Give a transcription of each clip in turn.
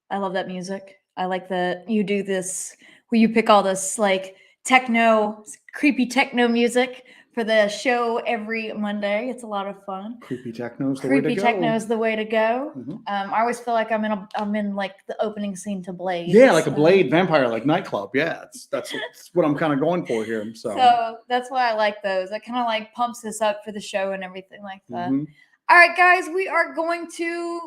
I love that music. I like that you do this where you pick all this like techno, creepy techno music for the show every Monday. It's a lot of fun. Creepy techno's the way to Creepy go. techno is the way to go. Mhm. I always feel like I'm in like the opening scene to Blade. Yeah, like a Blade vampire, like nightclub. Yeah, that's what I'm kind of going for here. So that's why I like those. It kind of like pumps us up for the show and everything like that. Mhm. All right, guys, we are going to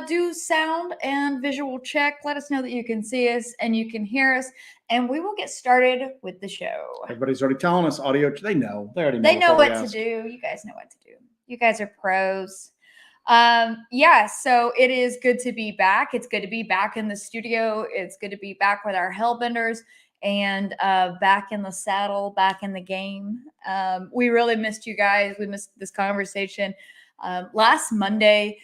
do sound and visual check. Let us know that you can see us and you can hear us, and we will get started with the show. Everybody's already telling us audio. They know. They already know. They know what to do. You guys know what to do. You guys are pros. Yeah, so it is good to be back. It's good to be back in the studio. It's good to be back with our Hellbenders and back in the saddle, back in the game. We really missed you guys. We missed this conversation. Last Monday,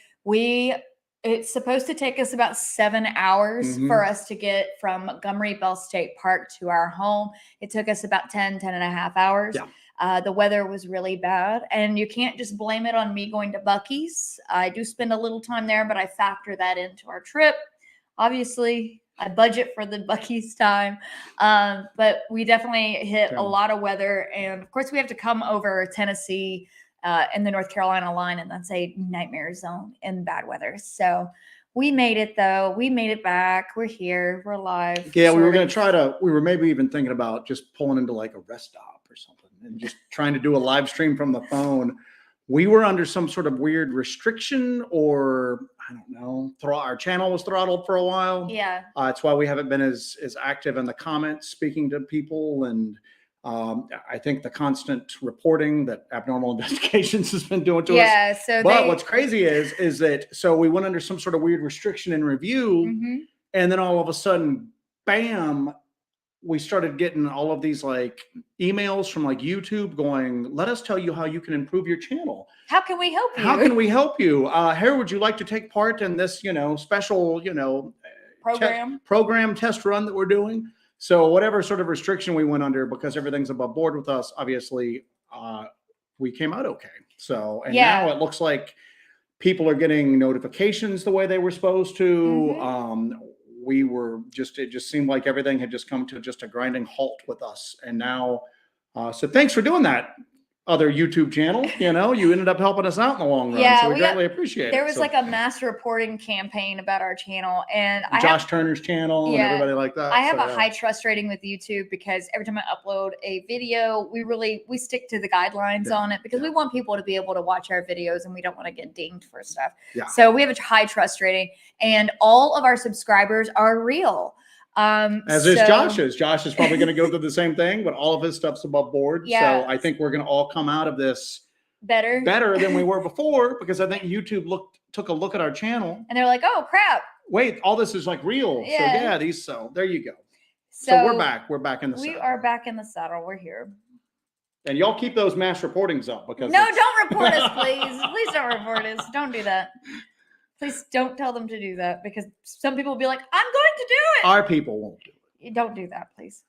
it's supposed to take us about 7 hours for us to get from Montgomery Bell State Park to our home. It took us about 10 and a half hours. Yeah. The weather was really bad, and you can't just blame it on me going to Buc-ee's. I do spend a little time there, but I factor that into our trip. Obviously, I budget for the Buc-ee's time, but we definitely hit a lot of weather, and of course, we have to come over Tennessee in the North Carolina line, and that's a nightmare zone in bad weather. So we made it, though. We made it back. We're here. We're alive. Yeah, we were going to we were maybe even thinking about just pulling into like a rest stop or something and just trying to do a live stream from the phone. We were under some sort of weird restriction, or I don't know, our channel was throttled for a while. Yeah. That's why we haven't been as active in the comments, speaking to people. And I think the constant reporting that Abnormal Investigations has been doing to us. Yeah. So, but what's crazy is that so we went under some sort of weird restriction in review, and then all of a sudden, bam, we started getting all of these like emails from like YouTube going, "Let us tell you how you can improve your channel. How can we help you? How can we help you? Here, would you like to take part in this, special, program test run that we're doing?" So whatever sort of restriction we went under, because everything's above board with us, obviously, we came out okay. So, and now it looks like people are getting notifications the way they were supposed to. We were it just seemed like everything had just come to just a grinding halt with us. And now, so thanks for doing that. Other YouTube channel, you ended up helping us out in the long run. Yeah, so we greatly appreciate it. There was like a mass reporting campaign about our channel, and Josh Turner's channel and everybody like that. I have a high trust rating with YouTube because every time I upload a video, we stick to the guidelines on it because we want people to be able to watch our videos and we don't want to get dinged for stuff. Yeah. So we have a high trust rating, and all of our subscribers are real. As is Josh's. Josh is probably going to go through the same thing, but all of his stuff's above board. Yeah. So I think we're going to all come out of this better than we were before, because I think YouTube took a look at our channel and they're like, "Oh crap! Wait, all this is like real." Yeah. So there you go. So we're back. We're back in the saddle. We are back in the saddle. We're here. And y'all keep those mass reportings up, because don't report us, please. Please don't report us. Don't do that. Please don't tell them to do that, because some people will be like, "I'm going to do it." Our people won't do it. Don't do that, please.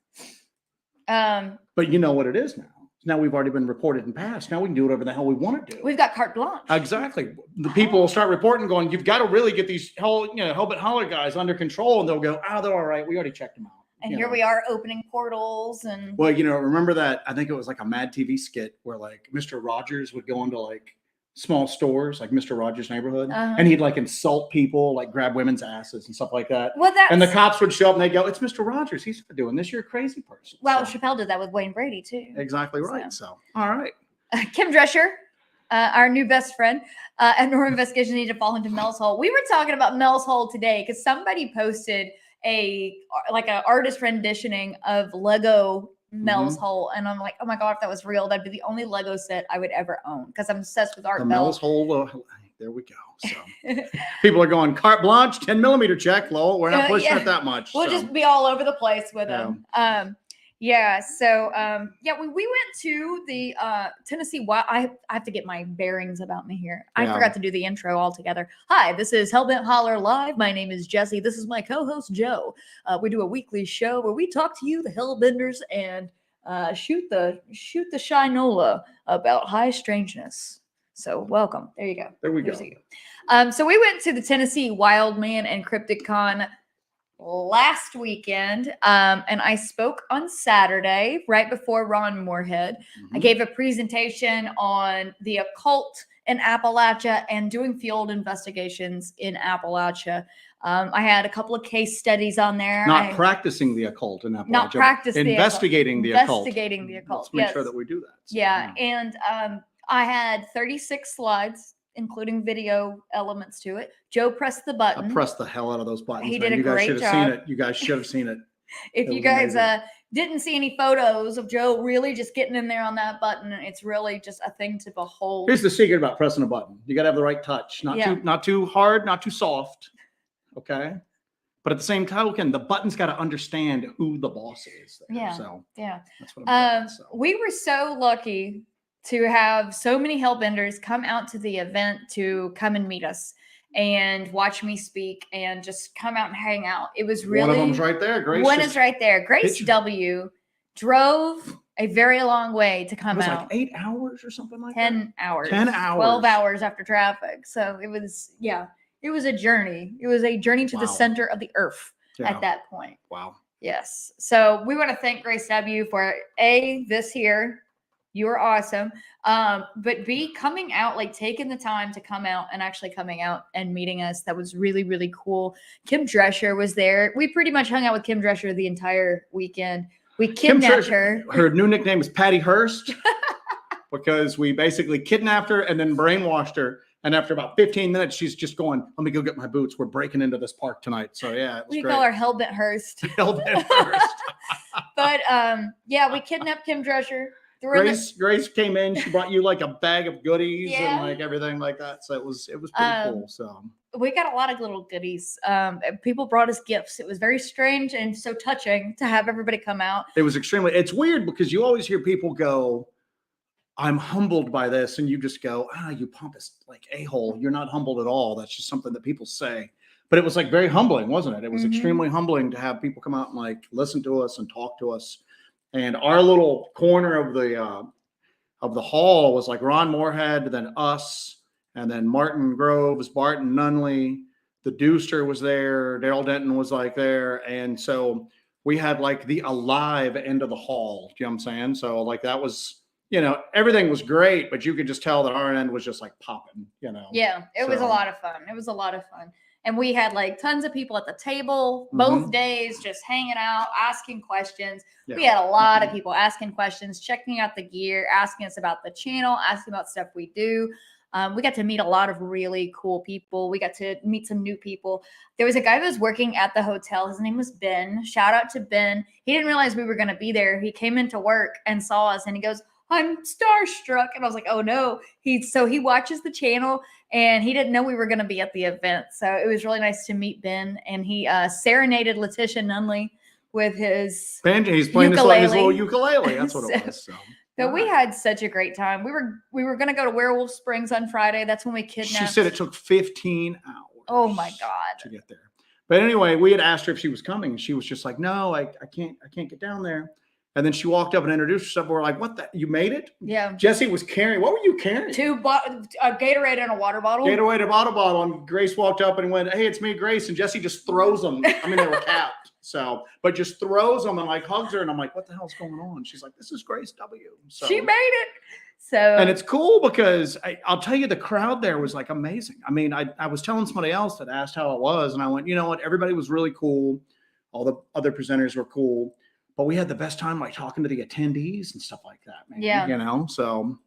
But you know what it is now. Now we've already been reported and passed. Now we can do whatever the hell we want to do. We've got carte blanche. Exactly. The people will start reporting, going, "You've got to really get these Hellbent Holler guys under control," and they'll go, "They're all right. We already checked them out." And here we are opening portals and. Well, remember that? I think it was like a Mad TV skit where like Mr. Rogers would go into like small stores, like Mr. Rogers' Neighborhood, and he'd like insult people, like grab women's asses and stuff like that. And the cops would show up and they'd go, "It's Mr. Rogers. He's doing this. You're a crazy person." Well, Chappelle did that with Wayne Brady too. Exactly right. So all right. Kim Drescher, our new best friend, at Normal Investigation need to fall into Mel's Hole. We were talking about Mel's Hole today because somebody posted a artist renditioning of Lego Mel's Hole, and I'm like, oh my god, if that was real, that'd be the only Lego set I would ever own, because I'm obsessed with Art Bell. Mel's Hole, there we go. So people are going carte blanche, 10mm check, lol. We're not pushing it that much. We'll just be all over the place with them. We went to the Tennessee Wild. I have to get my bearings about me here. I forgot to do the intro altogether. Hi, this is Hellbent Holler Live. My name is Jessi. This is my co-host Joe. We do a weekly show where we talk to you, the Hellbenders, and shoot the shinola about High Strangeness. So welcome. There you go. There we go. So we went to the Tennessee Wild Man and Cryptid Con last weekend, and I spoke on Saturday right before Ron Moorhead. I gave a presentation on the occult in Appalachia and doing field investigations in Appalachia. I had a couple of case studies on there. Not practicing the occult in Appalachia. Not practicing investigating the occult. Investigating the occult. Let's make sure that we do that. So, yeah, and I had 36 slides, including video elements to it. Joe pressed the button. I pressed the hell out of those buttons. He did a great job. Seen it. You guys should have seen it. If you guys didn't see any photos of Joe really just getting in there on that button, it's really just a thing to behold. Here's the secret about pressing a button. You got to have the right touch. Not too hard, not too soft. Okay? But at the same token, the button's got to understand who the boss is there. Yeah. So yeah. That's what I'm doing, so. We were so lucky to have so many Hellbenders come out to the event to come and meet us and watch me speak and just come out and hang out. It was really... One of them's right there. Grace. One is right there. Grace W. drove a very long way to come out. It was like 8 hours or something like 10 hours. 10 hours. 12 hours after traffic. So it was, it was a journey. It was a journey to the center of the earth at that point. Wow. Yes. So we want to thank Grace W. for this here. You were awesome. But B, coming out, like taking the time to come out and actually coming out and meeting us. That was really, really cool. Kim Drescher was there. We pretty much hung out with Kim Drescher the entire weekend. We kidnapped her. Her new nickname is Patty Hearst because we basically kidnapped her and then brainwashed her. And after about 15 minutes, she's just going, let me go get my boots. We're breaking into this park tonight. So yeah, it was great. Call her Hellbent Hearst. Hellbent Hearst. But we kidnapped Kim Drescher. Grace came in. She brought you like a bag of goodies and like everything like that. So it was pretty cool. So we got a lot of little goodies. People brought us gifts. It was very strange and so touching to have everybody come out. It was it's weird because you always hear people go, I'm humbled by this. And you just go, you pompous like a-hole. You're not humbled at all. That's just something that people say. But it was like very humbling, wasn't it? It was extremely humbling to have people come out and like listen to us and talk to us. And our little corner of the hall was like Ron Moorhead, then us, and then Martin Groves, Barton Nunley, the Deuster was there, Daryl Denton was like there. And so we had like the alive end of the hall. Do you know what I'm saying? So like that was, everything was great, but you could just tell that our end was just like popping, Yeah, it was a lot of fun. It was a lot of fun. And we had like tons of people at the table both days, just hanging out, asking questions. Yeah. We had a lot of people asking questions, checking out the gear, asking us about the channel, asking about stuff we do. We got to meet a lot of really cool people. We got to meet some new people. There was a guy who was working at the hotel. His name was Ben. Shout out to Ben. He didn't realize we were going to be there. He came into work and saw us and he goes, I'm starstruck. And I was like, oh no. He watches the channel and he didn't know we were going to be at the event. So it was really nice to meet Ben. And he serenaded Letitia Nunley with his banjo. He's playing his little ukulele. That's what it was. So we had such a great time. We were going to go to Werewolf Springs on Friday. That's when we kidnapped. She said it took 15 hours. Oh my God. To get there. But anyway, we had asked her if she was coming and she was just like, no, I can't get down there. And then she walked up and introduced herself. We're like, what the? You made it? Yeah. Jessi was carrying. What were you carrying? A Gatorade and a water bottle. Gatorade and a water bottle. And Grace walked up and went, hey, it's me, Grace. And Jessi just throws them. I mean, they were capped. But just throws them and like hugs her. And I'm like, what the hell's going on? She's like, this is Grace W. So she made it. And it's cool because I'll tell you, the crowd there was like amazing. I mean, I was telling somebody else that asked how it was. And I went, you know what? Everybody was really cool. All the other presenters were cool. But we had the best time like talking to the attendees and stuff like that, man. Yeah. So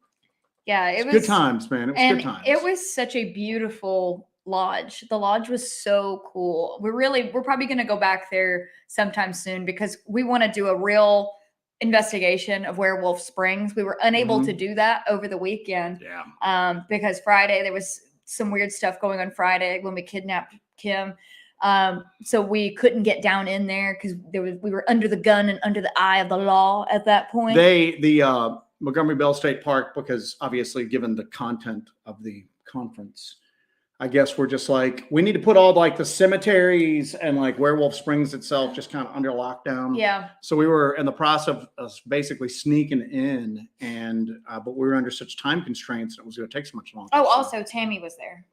yeah, it was good times, man. It was good times. It was such a beautiful lodge. The lodge was so cool. We're probably going to go back there sometime soon because we want to do a real investigation of Werewolf Springs. We were unable to do that over the weekend. Yeah. Because Friday there was some weird stuff going on Friday when we kidnapped Kim. So we couldn't get down in there because we were under the gun and under the eye of the law at that point. The Montgomery Bell State Park, because obviously given the content of the conference, I guess we're just like, we need to put all like the cemeteries and like Werewolf Springs itself just kind of under lockdown. Yeah. So we were in the process of basically sneaking in but we were under such time constraints. It was going to take so much longer. Oh, also Tammy was there.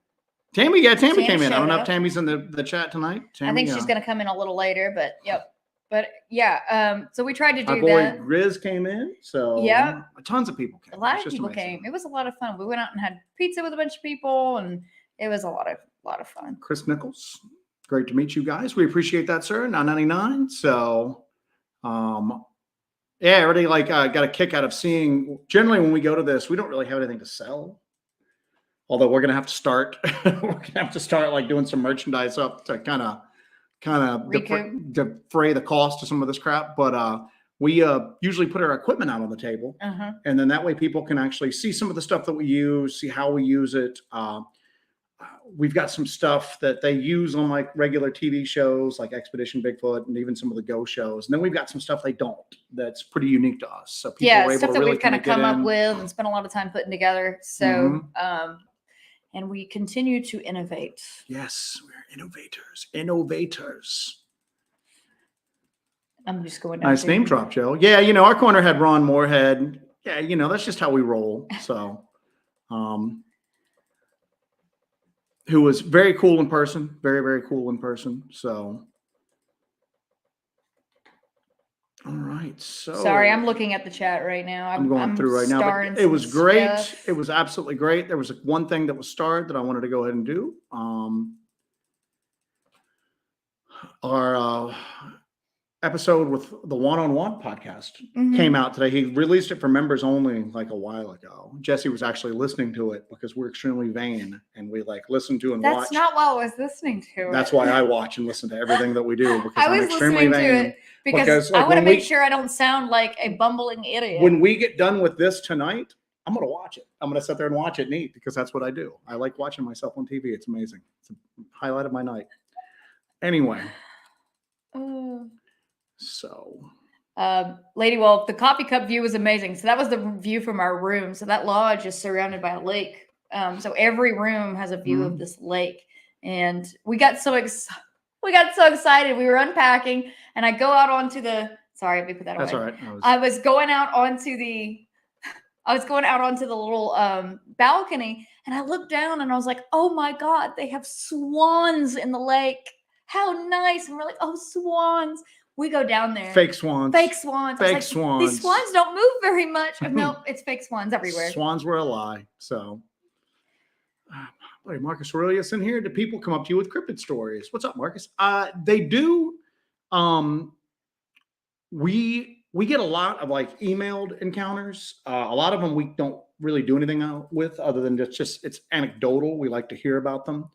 Tammy came in. I don't showed know up. if Tammy's in the chat tonight. Tammy, I think she's going to come in a little later, but yep. But yeah, so we tried to do our boy that. Riz came in, so yeah, tons of people came. A lot of people came. It was a lot of fun. We went out and had pizza with a bunch of people, and it was a lot of fun. Chris Nichols, great to meet you guys. We appreciate that, sir. $9.99. So, yeah, already got a kick out of seeing. Generally, when we go to this, we don't really have anything to sell. Although we're gonna have to start, like doing some merchandise up to kind of defray the cost of some of this crap. But we usually put our equipment out on the table, and then that way people can actually see some of the stuff that we use, see how we use it. We've got some stuff that they use on like regular TV shows like Expedition Bigfoot and even some of the Go shows. And then we've got some stuff they don't that's pretty unique to us. So people are able stuff to that really we've kind of come up with and spent a lot of time putting together. So, and we continue to innovate. Yes, we're innovators. I'm just going down. Nice name drop, Joe. Yeah, our corner had Ron Moorhead. Yeah, that's just how we roll. So, who was very cool in person, very, very cool in person. So, all right. So, sorry, I'm looking at the chat right now. I'm going through right now. But it was great. Stuff. It was absolutely great. There was one thing that was starred that I wanted to go ahead and do. Our episode with the one-on-one podcast came out today. He released it for members only like a while ago. Jessi was actually listening to it because we're extremely vain and we listen to and watch. That's not what I was listening to. That's why I watch and listen to everything that we do because I'm extremely vain. To it because I want to make sure I don't sound like a bumbling idiot. When we get done with this tonight, I'm going to watch it. I'm going to sit there and watch it neat because that's what I do. I like watching myself on TV. It's amazing. It's a highlight of my night. Anyway. So, Lady Wolf, the coffee cup view was amazing. So that was the view from our room. So that lodge is surrounded by a lake. So every room has a view of this lake, and we got so excited. We were unpacking, and I go out onto the. Sorry, let me put that away. That's all right. I was going out onto the little balcony, and I looked down, and I was like, "Oh my God, they have swans in the lake! How nice!" And we're like, "Oh, swans." We go down there. Fake swans. Swans. These swans don't move very much. No, it's fake swans everywhere. Swans were a lie. So, Marcus Aurelius in here. Do people come up to you with cryptid stories? What's up, Marcus? They do. We get a lot of emailed encounters. A lot of them we don't really do anything with other than just it's anecdotal. We like to hear about them.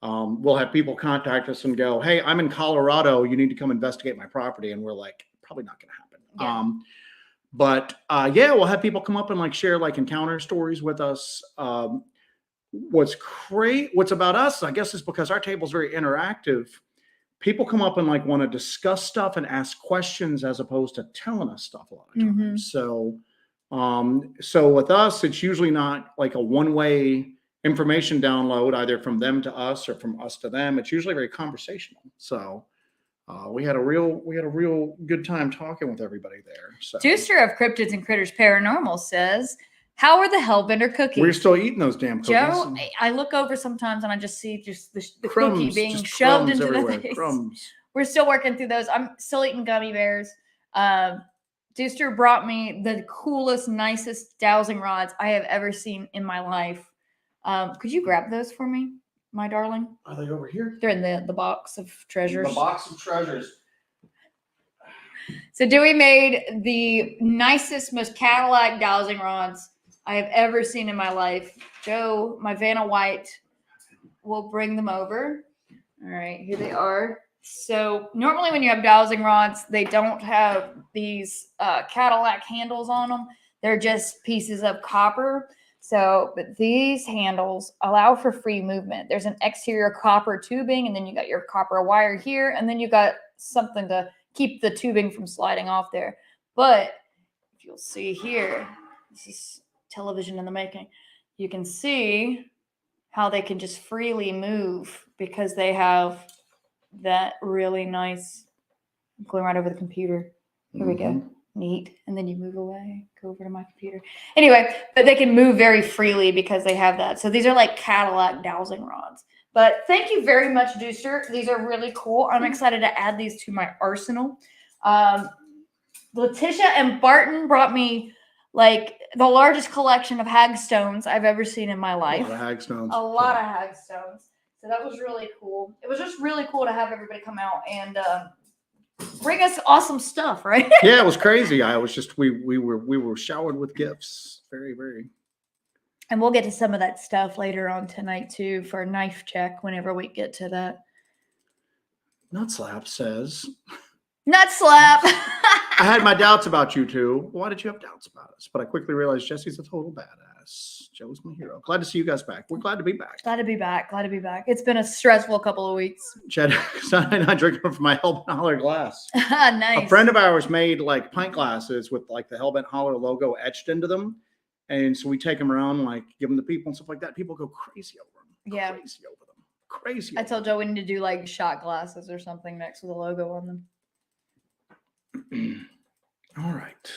We'll have people contact us and go, "Hey, I'm in Colorado. You need to come investigate my property." And we're like, probably not going to happen. Yeah. We'll have people come up and share encounter stories with us. What's about us, I guess, is because our table is very interactive. People come up and want to discuss stuff and ask questions as opposed to telling us stuff a lot of times. So with us, it's usually not a one-way information download either from them to us or from us to them. It's usually very conversational. So we had a real good time talking with everybody there. So Juicer of Cryptids and Critters Paranormal says, "How are the Hellbender cookies?" We're still eating those damn cookies. Joe, I look over sometimes and I just see the cookie being shoved into everywhere. the face. Crumbs. We're still working through those. I'm still eating gummy bears. Juicer brought me the coolest, nicest dowsing rods I have ever seen in my life. Could you grab those for me, my darling? Are they over here? They're in the box of treasures. The box of treasures. So Dewey made the nicest, most Cadillac dowsing rods I have ever seen in my life. Joe, my Vanna White, will bring them over. All right, here they are. So normally when you have dowsing rods, they don't have these Cadillac handles on them. They're just pieces of copper. But these handles allow for free movement. There's an exterior copper tubing, and then you got your copper wire here, and then you got something to keep the tubing from sliding off there. But if you'll see here, this is television in the making. You can see how they can just freely move because they have that really nice. I'm going right over the computer. Here we go. Neat. And then you move away, go over to my computer. Anyway, but they can move very freely because they have that. So these are like Cadillac dowsing rods. But thank you very much, Deucer. These are really cool. I'm excited to add these to my arsenal. Letitia and Barton brought me like the largest collection of hagstones I've ever seen in my life. A lot of hagstones. A lot of hagstones. So that was really cool. It was just really cool to have everybody come out and bring us awesome stuff, right? Yeah, it was crazy. I was just we were showered with gifts. Very, very. And we'll get to some of that stuff later on tonight too for a knife check whenever we get to that. Nutslap says. Nutslap. I had my doubts about you two. Why did you have doubts about us? But I quickly realized Jessi's a total badass. Joe's my hero. Glad to see you guys back. We're glad to be back. Glad to be back. Glad to be back. It's been a stressful couple of weeks. Chad, I'm not drinking from my Hellbent Holler glass. Nice. A friend of ours made like pint glasses with like the Hellbent Holler logo etched into them. And so we take them around, like give them to people and stuff like that. People go crazy over them. Yeah. Crazy over them. Crazy. I told Joe we need to do like shot glasses or something next with a logo on them. All right.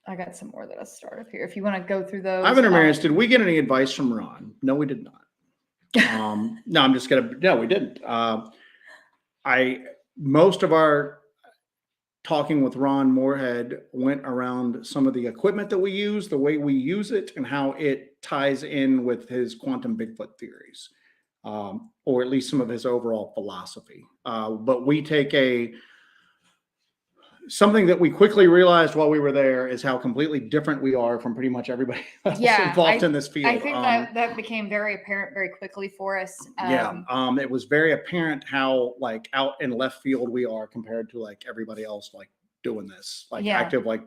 I got some more that I start up here. If you want to go through those. Ivan Ramirez, did we get any advice from Ron? No, we did not. No, I'm just gonna. No, we didn't. Most of our talking with Ron Moorhead went around some of the equipment that we use, the way we use it, and how it ties in with his quantum Bigfoot theories, or at least some of his overall philosophy. But we take something that we quickly realized while we were there is how completely different we are from pretty much everybody else involved in this field. I think that became very apparent very quickly for us. It was very apparent how like out in left field we are compared to like everybody else like doing this, like active, like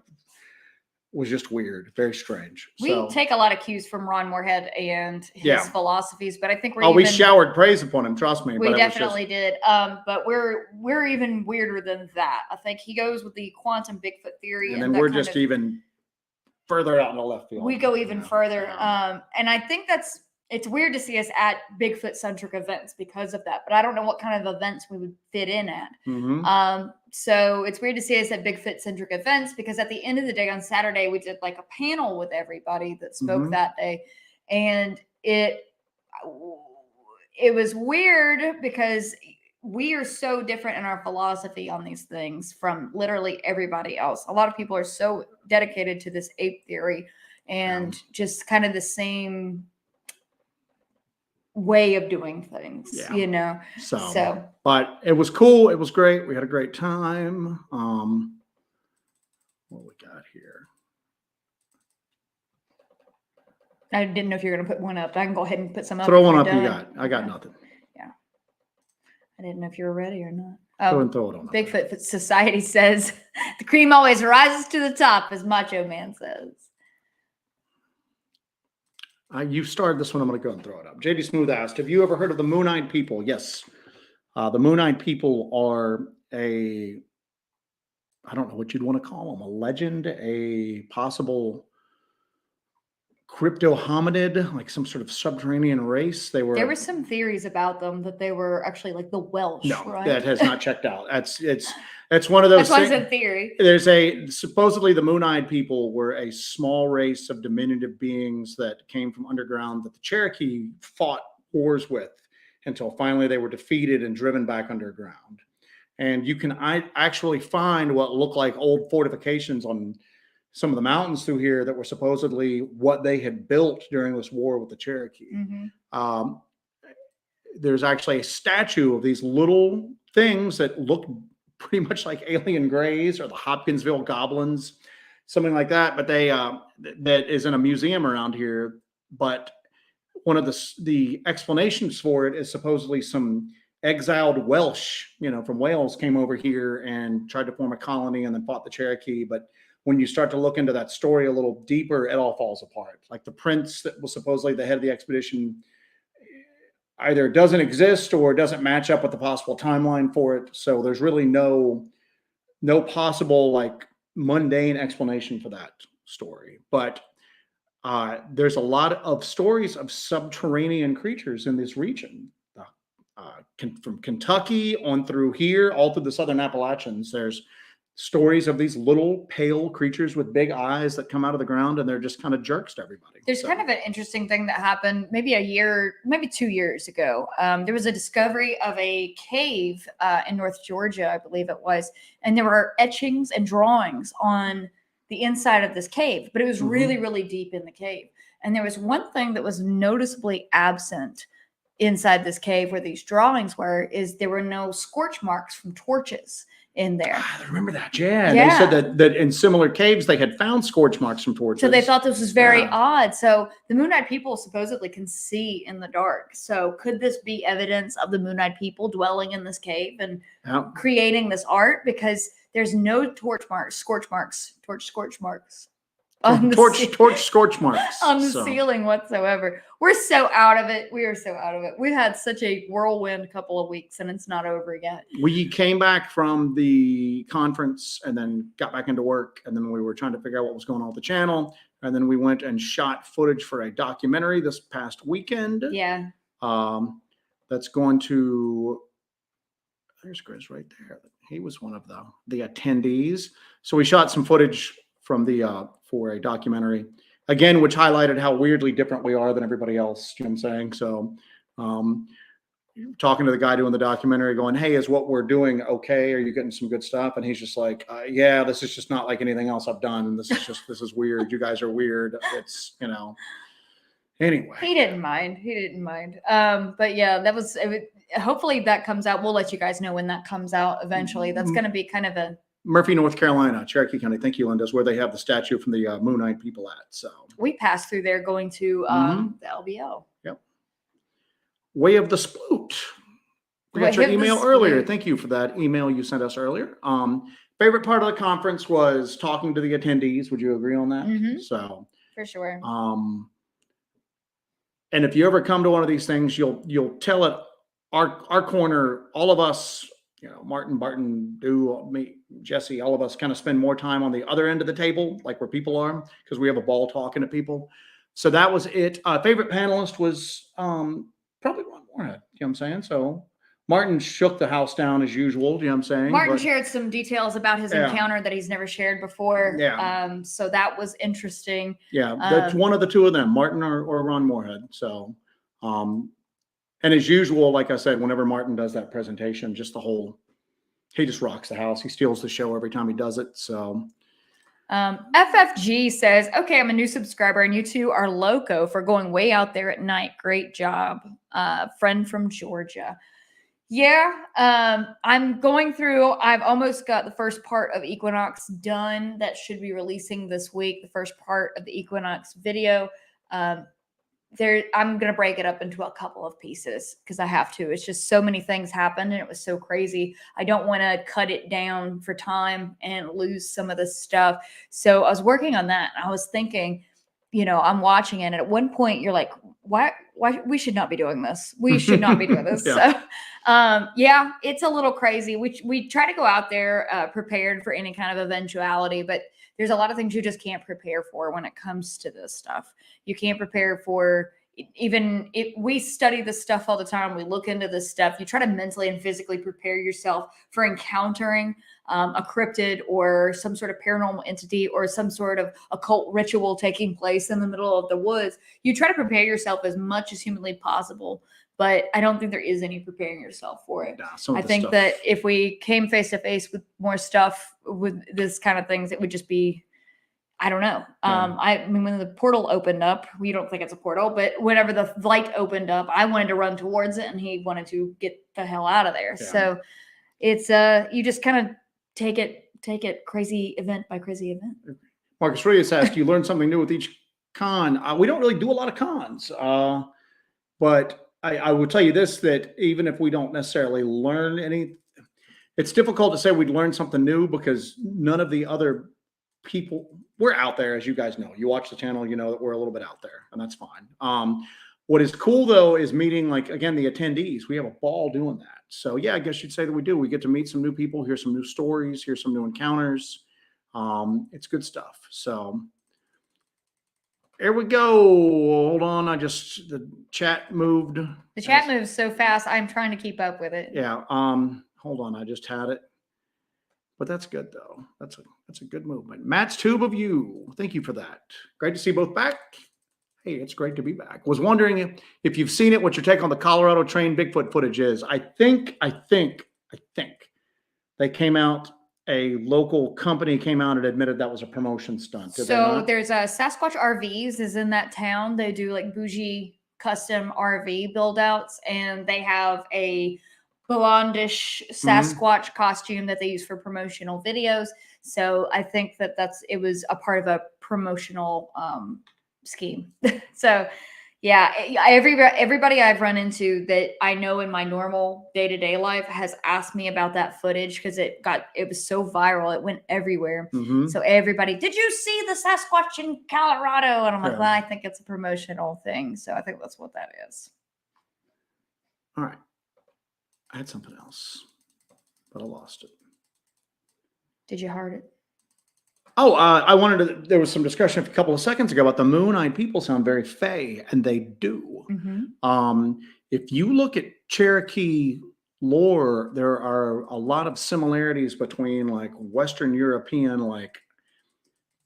was just weird, very strange. We take a lot of cues from Ron Moorhead and his philosophies, but I think we showered praise upon him. Trust me, we definitely did. But we're even weirder than that. I think he goes with the quantum Bigfoot theory, and then we're just even further out in the left field. We go even further, and I think it's weird to see us at Bigfoot centric events because of that. But I don't know what kind of events we would fit in at. Mm-hmm. So it's weird to see us at Bigfoot centric events because at the end of the day on Saturday, we did like a panel with everybody that spoke that day. And it was weird because we are so different in our philosophy on these things from literally everybody else. A lot of people are so dedicated to this ape theory and just kind of the same way of doing things, you know. So but it was cool, it was great, we had a great time. What we got here, I didn't know if you were gonna put one up. I can go ahead and put some up. Throw one up. You got I got nothing. I didn't know if you were ready or not. Go and throw it on. Bigfoot Society says the cream always rises to the top, as Macho Man says. You started this one. I'm going to go and throw it up. JD Smooth asked, have you ever heard of the Moon-Eyed People? Yes. The Moon-Eyed People are I don't know what you'd want to call them, a legend, a possible crypto hominid, like some sort of subterranean race. There were some theories about them that they were actually like the Welsh. No, right? That has not checked out. It's one of those. That's why it's a theory. There's supposedly the Moon-Eyed People were a small race of diminutive beings that came from underground that the Cherokee fought wars with until finally they were defeated and driven back underground. And you can actually find what look like old fortifications on some of the mountains through here that were supposedly what they had built during this war with the Cherokee. Mm-hmm. There's actually a statue of these little things that look pretty much like alien grays or the Hopkinsville goblins, something like that. But that is in a museum around here. But one of the explanations for it is supposedly some exiled Welsh, from Wales came over here and tried to form a colony and then fought the Cherokee. But when you start to look into that story a little deeper, it all falls apart. Like the prince that was supposedly the head of the expedition either doesn't exist or doesn't match up with the possible timeline for it. So there's really no possible like mundane explanation for that story. But there's a lot of stories of subterranean creatures in this region. From Kentucky on through here, all through the Southern Appalachians, there's stories of these little pale creatures with big eyes that come out of the ground, and they're just kind of jerks to everybody. There's kind of an interesting thing that happened maybe 2 years ago. There was a discovery of a cave in North Georgia, I believe it was, and there were etchings and drawings on the inside of this cave, but it was really, really deep in the cave. And there was one thing that was noticeably absent inside this cave where these drawings were, is there were no scorch marks from torches in there. I remember that. Yeah. They said that in similar caves, they had found scorch marks from torches. So they thought this was very odd. So the Moon-Eyed People supposedly can see in the dark. So could this be evidence of the Moon-Eyed People dwelling in this cave and creating this art? Because there's no scorch marks on torch scorch marks on the ceiling whatsoever. We're so out of it. We are so out of it. We've had such a whirlwind couple of weeks, and it's not over yet. We came back from the conference and then got back into work, and then we were trying to figure out what was going on with the channel, and then we went and shot footage for a documentary this past weekend. Yeah. That's going to. There's Grizz right there. He was one of the attendees. So we shot some footage from for a documentary, again, which highlighted how weirdly different we are than everybody else. You know what I'm saying? So talking to the guy doing the documentary going, hey, is what we're doing okay? Are you getting some good stuff? And he's just like, yeah, this is just not like anything else I've done. And this is weird. You guys are weird. It's, anyway. He didn't mind. But yeah, that was, hopefully that comes out. We'll let you guys know when that comes out eventually. That's going to be kind of a Murphy, North Carolina, Cherokee County. Thank you, Linda. Is where they have the statue from the Moon-Eyed People at. So we passed through there going to the LBO. Yep. Way of the Sploot. We got your email earlier. Thank you for that email you sent us earlier. Favorite part of the conference was talking to the attendees. Would you agree on that? So for sure. And if you ever come to one of these things, you'll tell it. Our corner, all of us. Martin, Barton, me, Jessi, all of us kind of spend more time on the other end of the table, like where people are, because we have a ball talking to people. So that was it. Favorite panelist was probably Ron Moorhead. You know what I'm saying? So Martin shook the house down as usual. You know what I'm saying? Martin shared some details about his encounter that he's never shared before. Yeah. So that was interesting. Yeah. That's one of the two of them, Martin or Ron Moorhead. So, and as usual, like I said, whenever Martin does that presentation, he just rocks the house. He steals the show every time he does it. So FFG says, okay, I'm a new subscriber and you two are loco for going way out there at night. Great job. Friend from Georgia. Yeah. I'm going through, I've almost got the first part of Equinox done. That should be releasing this week. The first part of the Equinox video. I'm going to break it up into a couple of pieces because I have to. It's just so many things happened and it was so crazy. I don't want to cut it down for time and lose some of the stuff. So I was working on that. And I was thinking, I'm watching it. And at one point you're like, why we should not be doing this. We should not be doing this. So it's a little crazy. We try to go out there prepared for any kind of eventuality, but there's a lot of things you just can't prepare for when it comes to this stuff. You can't prepare for, even if we study this stuff all the time, we look into this stuff, you try to mentally and physically prepare yourself for encountering a cryptid or some sort of paranormal entity or some sort of occult ritual taking place in the middle of the woods. You try to prepare yourself as much as humanly possible, but I don't think there is any preparing yourself for it. I think that if we came face to face with more stuff with this kind of things, it would just be, I don't know. I mean, when the portal opened up, we don't think it's a portal, but whenever the light opened up, I wanted to run towards it and he wanted to get the hell out of there. Yeah. So it's, you just kind of take it crazy event by crazy event. Marcus Reyes asked, you learn something new with each con. We don't really do a lot of cons, but I will tell you this, that even if we don't necessarily learn any, it's difficult to say we'd learn something new because none of the other people, we're out there, as you guys know. You watch the channel, you know that we're a little bit out there, and that's fine. What is cool, though, is meeting, like, again, the attendees. We have a ball doing that. So, yeah, I guess you'd say that we do. We get to meet some new people, hear some new stories, hear some new encounters. It's good stuff. So, here we go. Hold on. The chat moved. The chat moves so fast. I'm trying to keep up with it. Yeah. Hold on. I just had it. But that's good though. That's a good movement. Matt's Tube of You. Thank you for that. Great to see both back. Hey, it's great to be back. Was wondering if you've seen it, what your take on the Colorado train Bigfoot footage is. I think they came out. A local company came out and admitted that was a promotion stunt. So there's a Sasquatch RVs is in that town. They do like bougie custom RV build outs, and they have a blondish Sasquatch costume that they use for promotional videos. So I think that it was a part of a promotional scheme. So yeah, everybody I've run into that I know in my normal day-to-day life has asked me about that footage because it was so viral. It went everywhere. So everybody, did you see the Sasquatch in Colorado? And I'm like, well, I think it's a promotional thing. So I think that's what that is. All right. I had something else, but I lost it. Did you heart it? Oh, I wanted to. There was some discussion a couple of seconds ago about the moon-eyed people sound very fey, and they do. If you look at Cherokee lore, there are a lot of similarities between like Western European like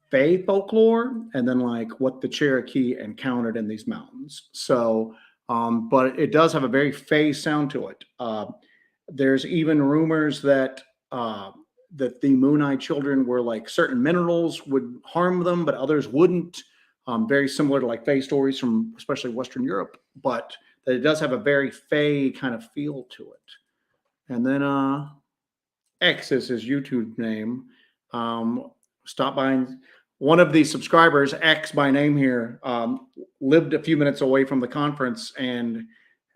fey folklore and then like what the Cherokee encountered in these mountains. So, but it does have a very fey sound to it. There's even rumors that that the moon-eyed children were like certain minerals would harm them, but others wouldn't. Very similar to like fey stories from especially Western Europe, but that it does have a very fey kind of feel to it. And then X is his YouTube name. Stop by. One of the subscribers, X by name here, lived a few minutes away from the conference and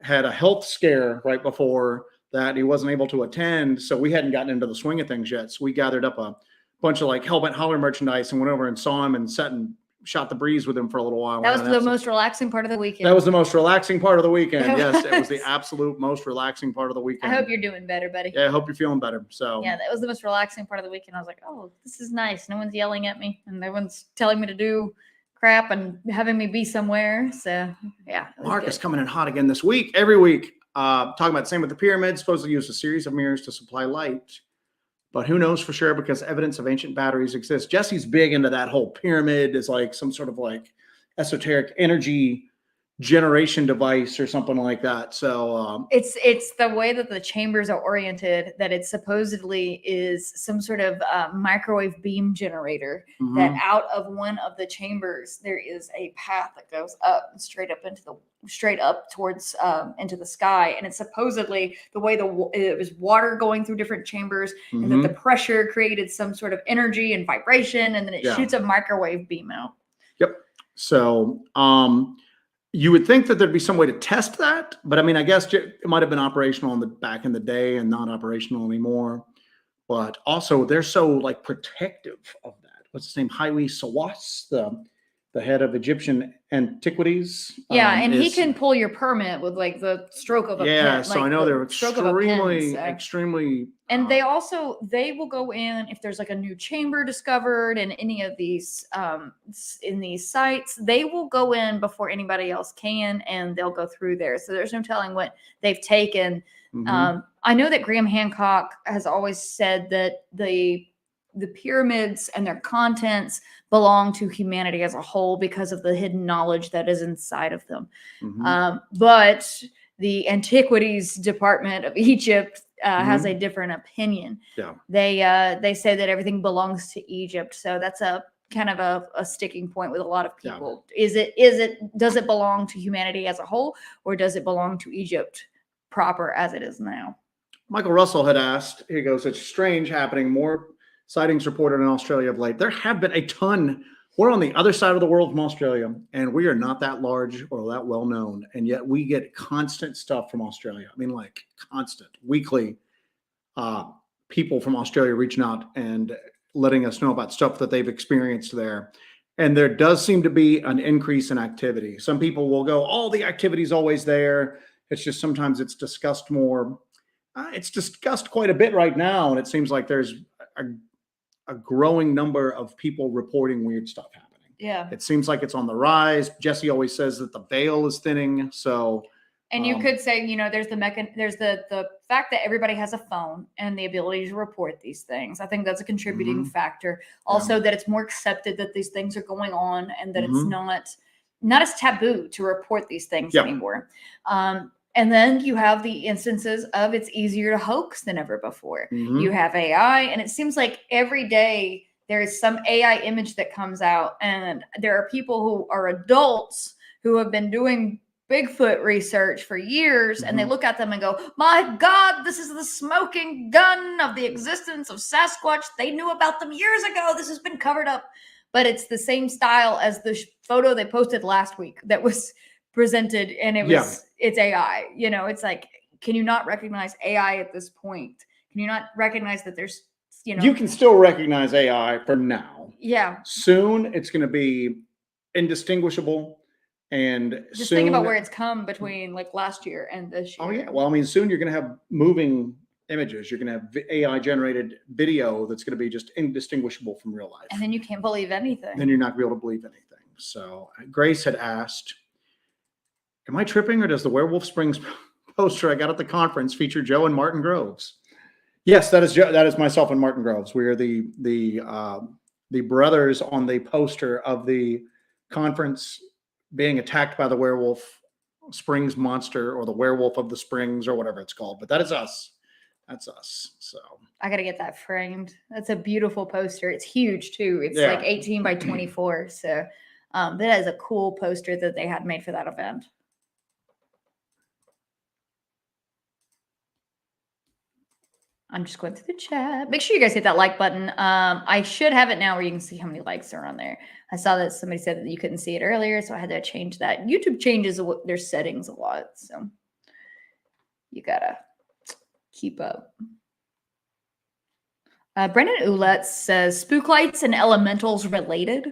had a health scare right before that he wasn't able to attend. So we hadn't gotten into the swing of things yet. So we gathered up a bunch of like Hellbent Holler merchandise and went over and saw him and sat and shot the breeze with him for a little while. That was the most relaxing part of the weekend. That was the most relaxing part of the weekend. Yes, it was the absolute most relaxing part of the weekend. I hope you're doing better, buddy. Yeah, I hope you're feeling better. So yeah, that was the most relaxing part of the weekend. I was like, oh, this is nice. No one's yelling at me and no one's telling me to do crap and having me be somewhere. So yeah. Mark is coming in hot again this week. Every week. Talking about the same with the pyramids, supposedly use a series of mirrors to supply light, but who knows for sure because evidence of ancient batteries exists. Jesse's big into that whole pyramid is like some sort of like esoteric energy generation device or something like that. So it's the way that the chambers are oriented that it supposedly is some sort of microwave beam generator that out of one of the chambers there is a path that goes up straight up towards into the sky, and it's supposedly the way it was water going through different chambers and that the pressure created some sort of energy and vibration, and then it shoots a microwave beam out. Yep. So you would think that there'd be some way to test that, but I mean, I guess it might have been operational back in the day and not operational anymore. But also, they're so like protective of that. What's his name? Haile Selassie, the head of Egyptian antiquities. Yeah, and he can pull your permit with like the stroke of a pen. Yeah, so I know they're extremely. And they will go in if there's like a new chamber discovered in any of these in these sites. They will go in before anybody else can, and they'll go through there. So there's no telling what they've taken. I know that Graham Hancock has always said that the pyramids and their contents belong to humanity as a whole because of the hidden knowledge that is inside of them. But the Antiquities Department of Egypt has a different opinion. Yeah. They say that everything belongs to Egypt. So that's a kind of a sticking point with a lot of people. Yeah. Does it belong to humanity as a whole, or does it belong to Egypt proper as it is now? Michael Russell had asked, he goes, it's strange happening. More sightings reported in Australia of late. There have been a ton. We're on the other side of the world from Australia, and we are not that large or that well known. And yet we get constant stuff from Australia. I mean, like constant, weekly people from Australia reaching out and letting us know about stuff that they've experienced there. And there does seem to be an increase in activity. Some people will go, oh, the activity's always there. It's just sometimes it's discussed more. It's discussed quite a bit right now. And it seems like there's a growing number of people reporting weird stuff happening. Yeah. It seems like it's on the rise. Jessi always says that the veil is thinning. So And you could say, you know, there's the fact that everybody has a phone and the ability to report these things. I think that's a contributing factor. Also, that it's more accepted that these things are going on and that it's not as taboo to report these things anymore. And then you have the instances of it's easier to hoax than ever before. You have AI, and it seems like every day there is some AI image that comes out, and there are people who are adults who have been doing Bigfoot research for years, and they look at them and go, my God, this is the smoking gun of the existence of Sasquatch. They knew about them years ago. This has been covered up. But it's the same style as the photo they posted last week that was presented, and it's AI. You know, it's like, can you not recognize AI at this point? Can you not recognize that there's, you know, you can still recognize AI for now. Yeah. Soon it's going to be indistinguishable. And just think about where it's come between like last year and this year. Oh yeah. Well, I mean, soon you're going to have moving images. You're going to have AI generated video that's going to be just indistinguishable from real life. And then you can't believe anything. Then you're not going to be able to believe anything. So Grace had asked, am I tripping, or does the Werewolf Springs poster I got at the conference feature Joe and Martin Groves? Yes, that is Joe. That is myself and Martin Groves. We are the brothers on the poster of the conference being attacked by the Werewolf Springs monster, or the Werewolf of the Springs, or whatever it's called. But that is us. That's us. So I got to get that framed. That's a beautiful poster. It's huge too. It's like 18 by 24. So that is a cool poster that they had made for that event. I'm just going through the chat. Make sure you guys hit that like button. I should have it now where you can see how many likes are on there. I saw that somebody said that you couldn't see it earlier, so I had to change that. YouTube changes their settings a lot, so you gotta keep up. Brendan Ouellette says, spook lights and elementals related?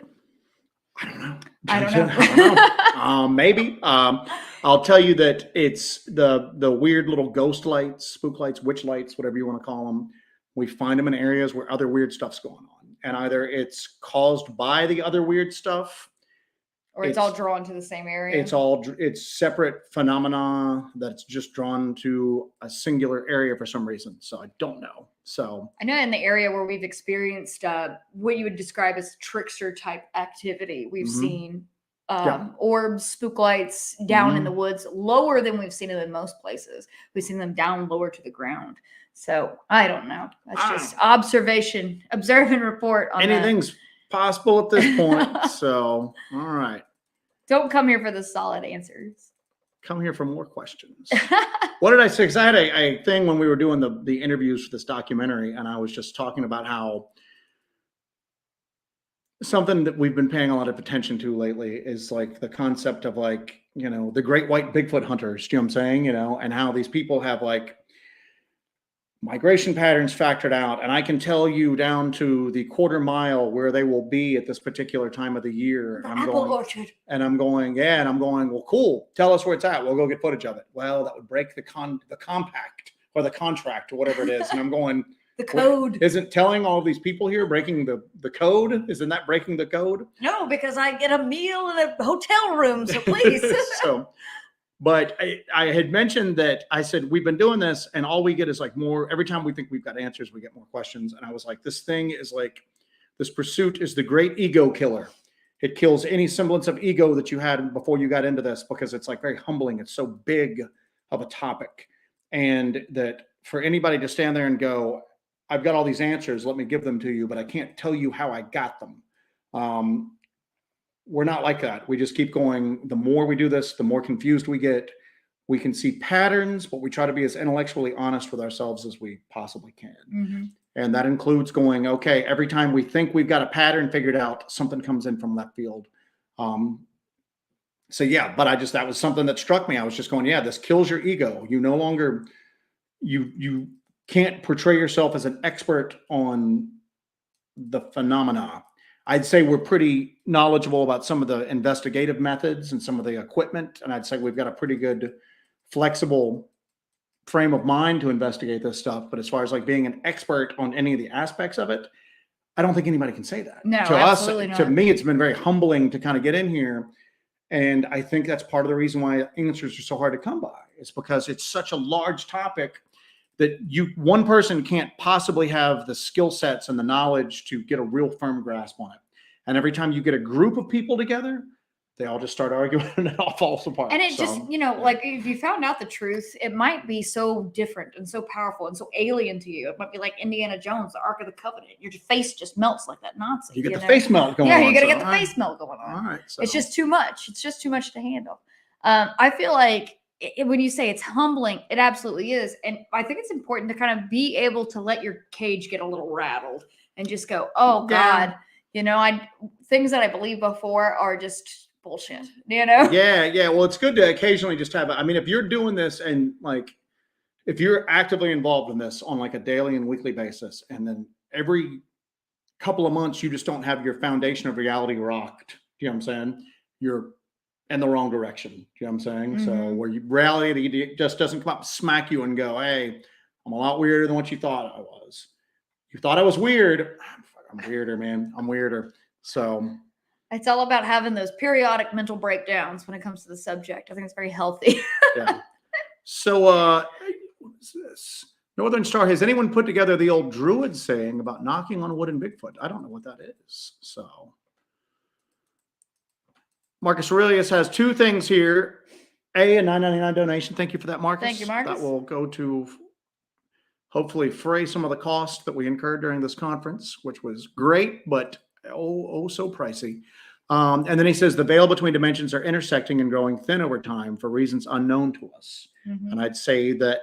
I don't know. I don't know. Maybe. I'll tell you that it's the weird little ghost lights, spook lights, witch lights, whatever you want to call them. We find them in areas where other weird stuff's going on. And either it's caused by the other weird stuff, or it's all drawn to the same area. It's separate phenomena that's just drawn to a singular area for some reason. So I don't know. So I know in the area where we've experienced what you would describe as trickster type activity, we've seen orbs, spook lights down in the woods, lower than we've seen them in most places. We've seen them down lower to the ground. So I don't know. That's just observation, observe and report on anything's possible at this point. So, all right. Don't come here for the solid answers. Come here for more questions. What did I say? Because I had a thing when we were doing the interviews for this documentary, and I was just talking about how something that we've been paying a lot of attention to lately is like the concept of like, you know, the great white Bigfoot hunters, do you know what I'm saying? You know, and how these people have like migration patterns factored out, and I can tell you down to the quarter mile where they will be at this particular time of the year. The apple orchard. And I'm going, well, cool. Tell us where it's at. We'll go get footage of it. Well, that would break the compact or the contract or whatever it is. And I'm going, the code. Isn't telling all these people here breaking the code? Isn't that breaking the code? No, because I get a meal in a hotel room. So please. But I had mentioned that I said, we've been doing this and all we get is like more, every time we think we've got answers, we get more questions. And I was like, this thing is like, this pursuit is the great ego killer. It kills any semblance of ego that you had before you got into this, because it's like very humbling. It's so big of a topic. And that for anybody to stand there and go, I've got all these answers, let me give them to you, but I can't tell you how I got them. We're not like that. We just keep going. The more we do this, the more confused we get. We can see patterns, but we try to be as intellectually honest with ourselves as we possibly can. And that includes going, okay, every time we think we've got a pattern figured out, something comes in from left field. So yeah, but that was something that struck me. I was just going, yeah, this kills your ego. You no longer, you can't portray yourself as an expert on the phenomena. I'd say we're pretty knowledgeable about some of the investigative methods and some of the equipment. And I'd say we've got a pretty good flexible frame of mind to investigate this stuff. But as far as like being an expert on any of the aspects of it, I don't think anybody can say that. No, to absolutely us, not. To me, it's been very humbling to kind of get in here. And I think that's part of the reason why answers are so hard to come by, It's because it's such a large topic that one person can't possibly have the skill sets and the knowledge to get a real firm grasp on it. And every time you get a group of people together, they all just start arguing and it all falls apart. And it just, like if you found out the truth, it might be so different and so powerful and so alien to you. It might be like Indiana Jones, the Ark of the Covenant. Your face just melts like that nonsense. You get the face melt going on. Yeah, you got to get the face melt going on. All right. So. It's just too much. It's just too much to handle. I feel like when you say it's humbling, it absolutely is. And I think it's important to kind of be able to let your cage get a little rattled and just go, oh God, things that I believed before are just bullshit, Yeah. Well, it's good to occasionally just have, if you're doing this and like, if you're actively involved in this on like a daily and weekly basis, and then every couple of months, you just don't have your foundation of reality rocked. You know what I'm saying? You're in the wrong direction. You know what I'm saying? Mm-hmm. So where reality just doesn't come up and smack you and go, hey, I'm a lot weirder than what you thought I was. You thought I was weird. I'm weirder, man. I'm weirder. So it's all about having those periodic mental breakdowns when it comes to the subject. I think it's very healthy. Yeah. So, what is this? Northern Star, has anyone put together the old Druid saying about knocking on wood and Bigfoot? I don't know what that is. So, Marcus Aurelius has two things here. A $9.99 donation. Thank you for that, Marcus. Thank you, Marcus. That will go to hopefully fray some of the costs that we incurred during this conference, which was great, but so pricey. And then he says the veil between dimensions are intersecting and growing thin over time for reasons unknown to us. Mm-hmm. And I'd say that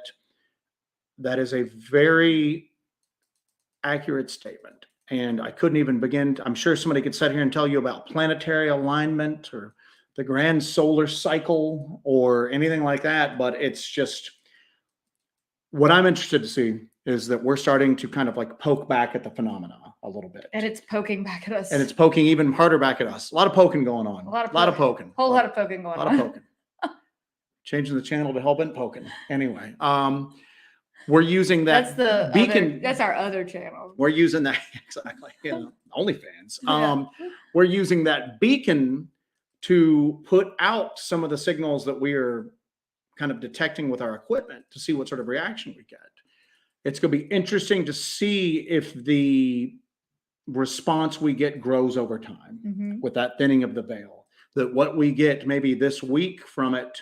is a very accurate statement. And I couldn't even begin. I'm sure somebody could sit here and tell you about planetary alignment or the grand solar cycle or anything like that. But it's just what I'm interested to see is that we're starting to kind of like poke back at the phenomena a little bit. And it's poking back at us. And it's poking even harder back at us. A lot of poking going on. A lot of poking. Whole lot of poking going on. A lot of poking. Changing the channel to Hellbent poking. Anyway, we're using that. That's the beacon. That's our other channel. We're using that. Exactly. OnlyFans. Yeah. We're using that beacon to put out some of the signals that we are kind of detecting with our equipment to see what sort of reaction we get. It's going to be interesting to see if the response we get grows over time with that thinning of the veil. That what we get maybe this week from it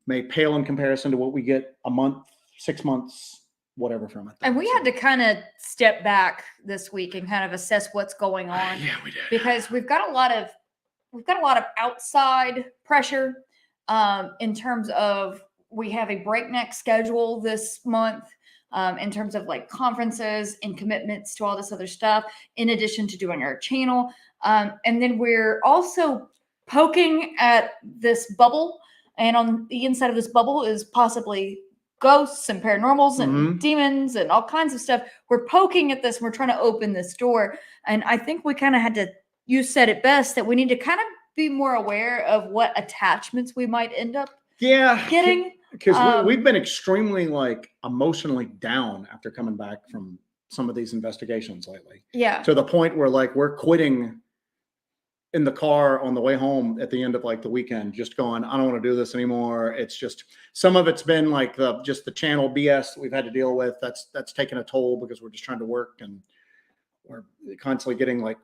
may pale in comparison to what we get a month, 6 months, whatever from it. And we had to kind of step back this week and kind of assess what's going on. Yeah, we did. Because we've got a lot of outside pressure in terms of we have a breakneck schedule this month. In terms of like conferences and commitments to all this other stuff, in addition to doing our channel. And then we're also poking at this bubble. And on the inside of this bubble is possibly ghosts and paranormals and demons and all kinds of stuff. We're poking at this. And we're trying to open this door. And I think we kind of had to, you said it best, that we need to kind of be more aware of what attachments we might end up getting. Because we've been extremely like emotionally down after coming back from some of these investigations lately. Yeah. To the point where like we're quitting in the car on the way home at the end of like the weekend, just going, I don't want to do this anymore. It's just, some of it's been like the channel BS that we've had to deal with. That's taken a toll because we're just trying to work and we're constantly getting like,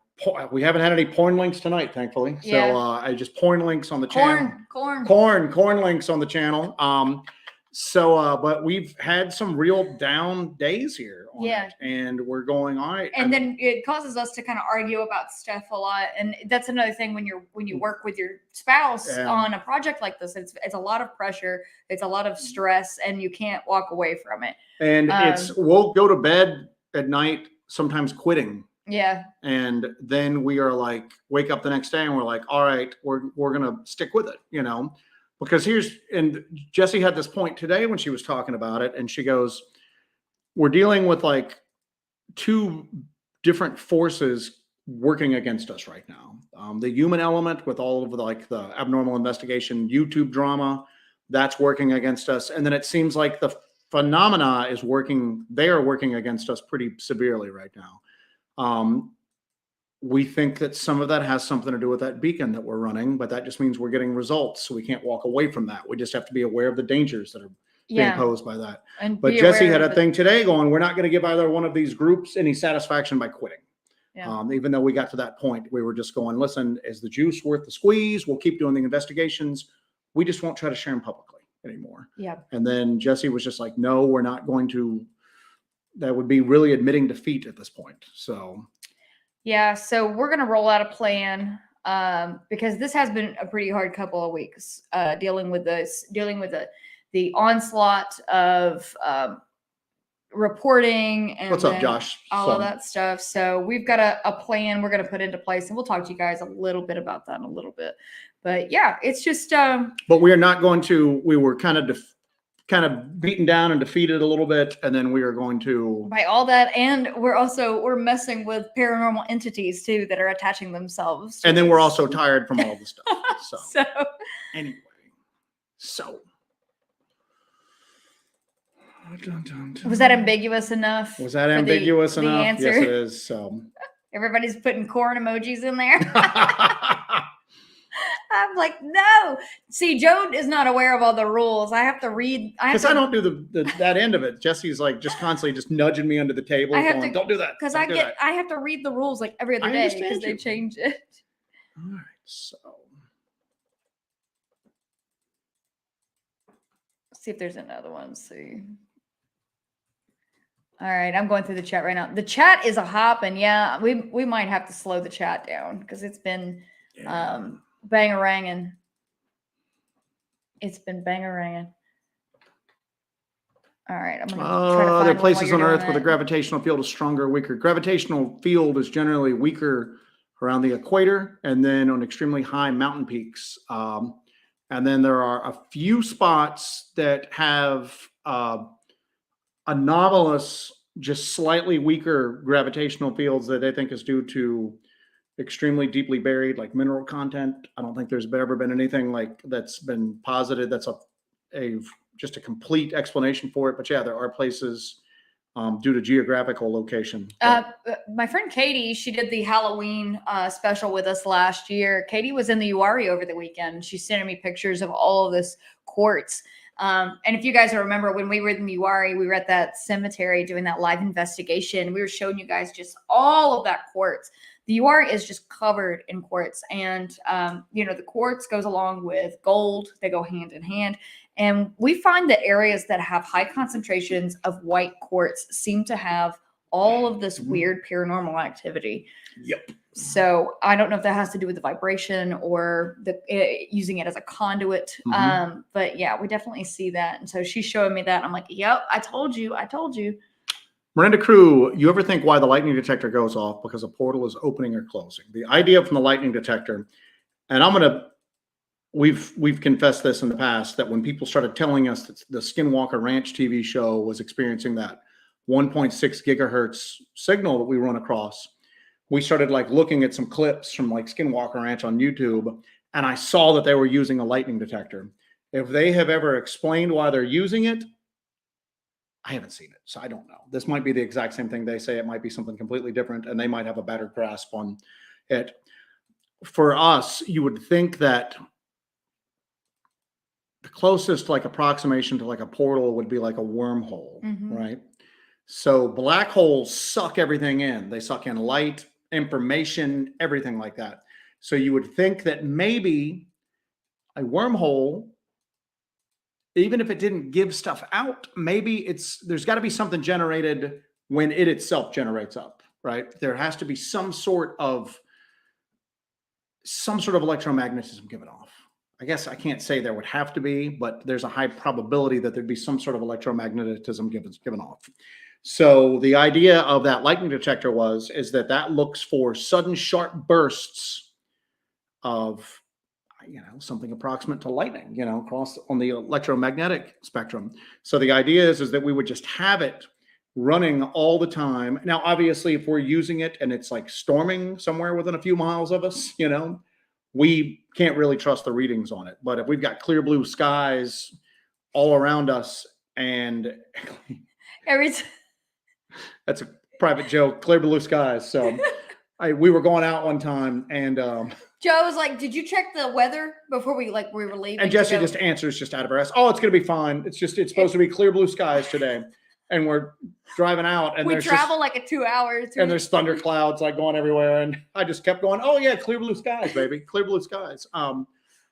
we haven't had any porn links tonight, thankfully. Yeah. So I just porn links on the channel. Corn links on the channel. But we've had some real down days here on it, and we're going all right. And then it causes us to kind of argue about stuff a lot. And that's another thing when you work with your spouse on a project like this, it's a lot of pressure, it's a lot of stress, and you can't walk away from it. And we'll go to bed at night, sometimes quitting. Yeah. And then we are like, wake up the next day and we're like, all right, we're going to stick with it, because and Jessi had this point today when she was talking about it. And she goes, we're dealing with like two different forces working against us right now. The human element with all of the abnormal investigation, YouTube drama, that's working against us. And then it seems like the phenomena they are working against us pretty severely right now. we think that some of that has something to do with that beacon that we're running, but that just means we're getting results. So we can't walk away from that. We just have to be aware of the dangers that are being posed by that. And but Jessi had a thing today going, we're not going to give either one of these groups any satisfaction by quitting. Yeah. Even though we got to that point, we were just going, listen, is the juice worth the squeeze? We'll keep doing the investigations. We just won't try to share them publicly anymore. Yeah. And then Jessi was just like, no, we're not going to. That would be really admitting defeat at this point. So. Yeah. So we're going to roll out a plan because this has been a pretty hard couple of weeks dealing with the onslaught of reporting and what's up, Josh? All of that stuff. So we've got a plan we're going to put into place, and we'll talk to you guys a little bit about that in a little bit. But yeah, it's just. But we are not going to. We were kind of beaten down and defeated a little bit, and then we are going to by all that, and we're messing with paranormal entities too that are attaching themselves. And then we're also tired from all the stuff. So anyway, was that ambiguous enough? Was that ambiguous enough? The answer? Yes, it is. So everybody's putting corn emojis in there. I'm like, no. See, Joe is not aware of all the rules. I have to read. Because I don't do that end of it. Jessi's like just constantly just nudging me under the table. Don't do that. Because I have to read the rules like every other day because they change it. All right, so. Let's see if there's another one. Let's see. All right, I'm going through the chat right now. The chat is a hop, and yeah, we might have to slow the chat down because it's been bang-a-ranging. It's been bang-a-ranging. All right, I'm going to try to find other places on Earth where the gravitational field is stronger or weaker. Gravitational field is generally weaker around the equator and then on extremely high mountain peaks. And then there are a few spots that have anomalous, just slightly weaker gravitational fields that they think is due to extremely deeply buried, like mineral content. I don't think there's ever been anything like that's been posited. That's just a complete explanation for it. But yeah, there are places due to geographical location. My friend Katie, she did the Halloween special with us last year. Katie was in the Uwharrie over the weekend. She's sending me pictures of all of this quartz. And if you guys remember when we were in the Uwharrie, we were at that cemetery doing that live investigation. We were showing you guys just all of that quartz. The Uwharrie is just covered in quartz, and the quartz goes along with gold. They go hand in hand. And we find that areas that have high concentrations of white quartz seem to have all of this weird paranormal activity. Yep. So I don't know if that has to do with the vibration or using it as a conduit. But yeah, we definitely see that. And so she's showing me that. I'm like, yep, I told you. Miranda Crew, you ever think why the lightning detector goes off? Because a portal is opening or closing. The idea from the lightning detector, and we've confessed this in the past, that when people started telling us that the Skinwalker Ranch TV show was experiencing that 1.6 gigahertz signal that we run across, we started looking at some clips from Skinwalker Ranch on YouTube, and I saw that they were using a lightning detector. If they have ever explained why they're using it, I haven't seen it, so I don't know. This might be the exact same thing they say. It might be something completely different, and they might have a better grasp on it. For us, you would think that the closest approximation to a portal would be like a wormhole, right? So black holes suck everything in. They suck in light, information, everything like that. So you would think that maybe a wormhole, even if it didn't give stuff out, maybe there's got to be something generated when it itself generates up, right? There has to be some sort of electromagnetism given off. I guess I can't say there would have to be, but there's a high probability that there'd be some sort of electromagnetism given off. So the idea of that lightning detector is that looks for sudden sharp bursts of something approximate to lightning, across on the electromagnetic spectrum. So the idea is that we would just have it running all the time. Now, obviously, if we're using it and it's storming somewhere within a few miles of us, we can't really trust the readings on it. But if we've got clear blue skies all around us and that's a private joke, clear blue skies. So we were going out one time, and Joe was like, "Did you check the weather before we were leaving?" And Jessi just answers just out of her ass. Oh, it's gonna be fine. It's supposed to be clear blue skies today, and we're driving out, and we travel like a 2 hours, and there's thunder clouds like going everywhere, and I just kept going. Oh yeah, clear blue skies, baby, clear blue skies.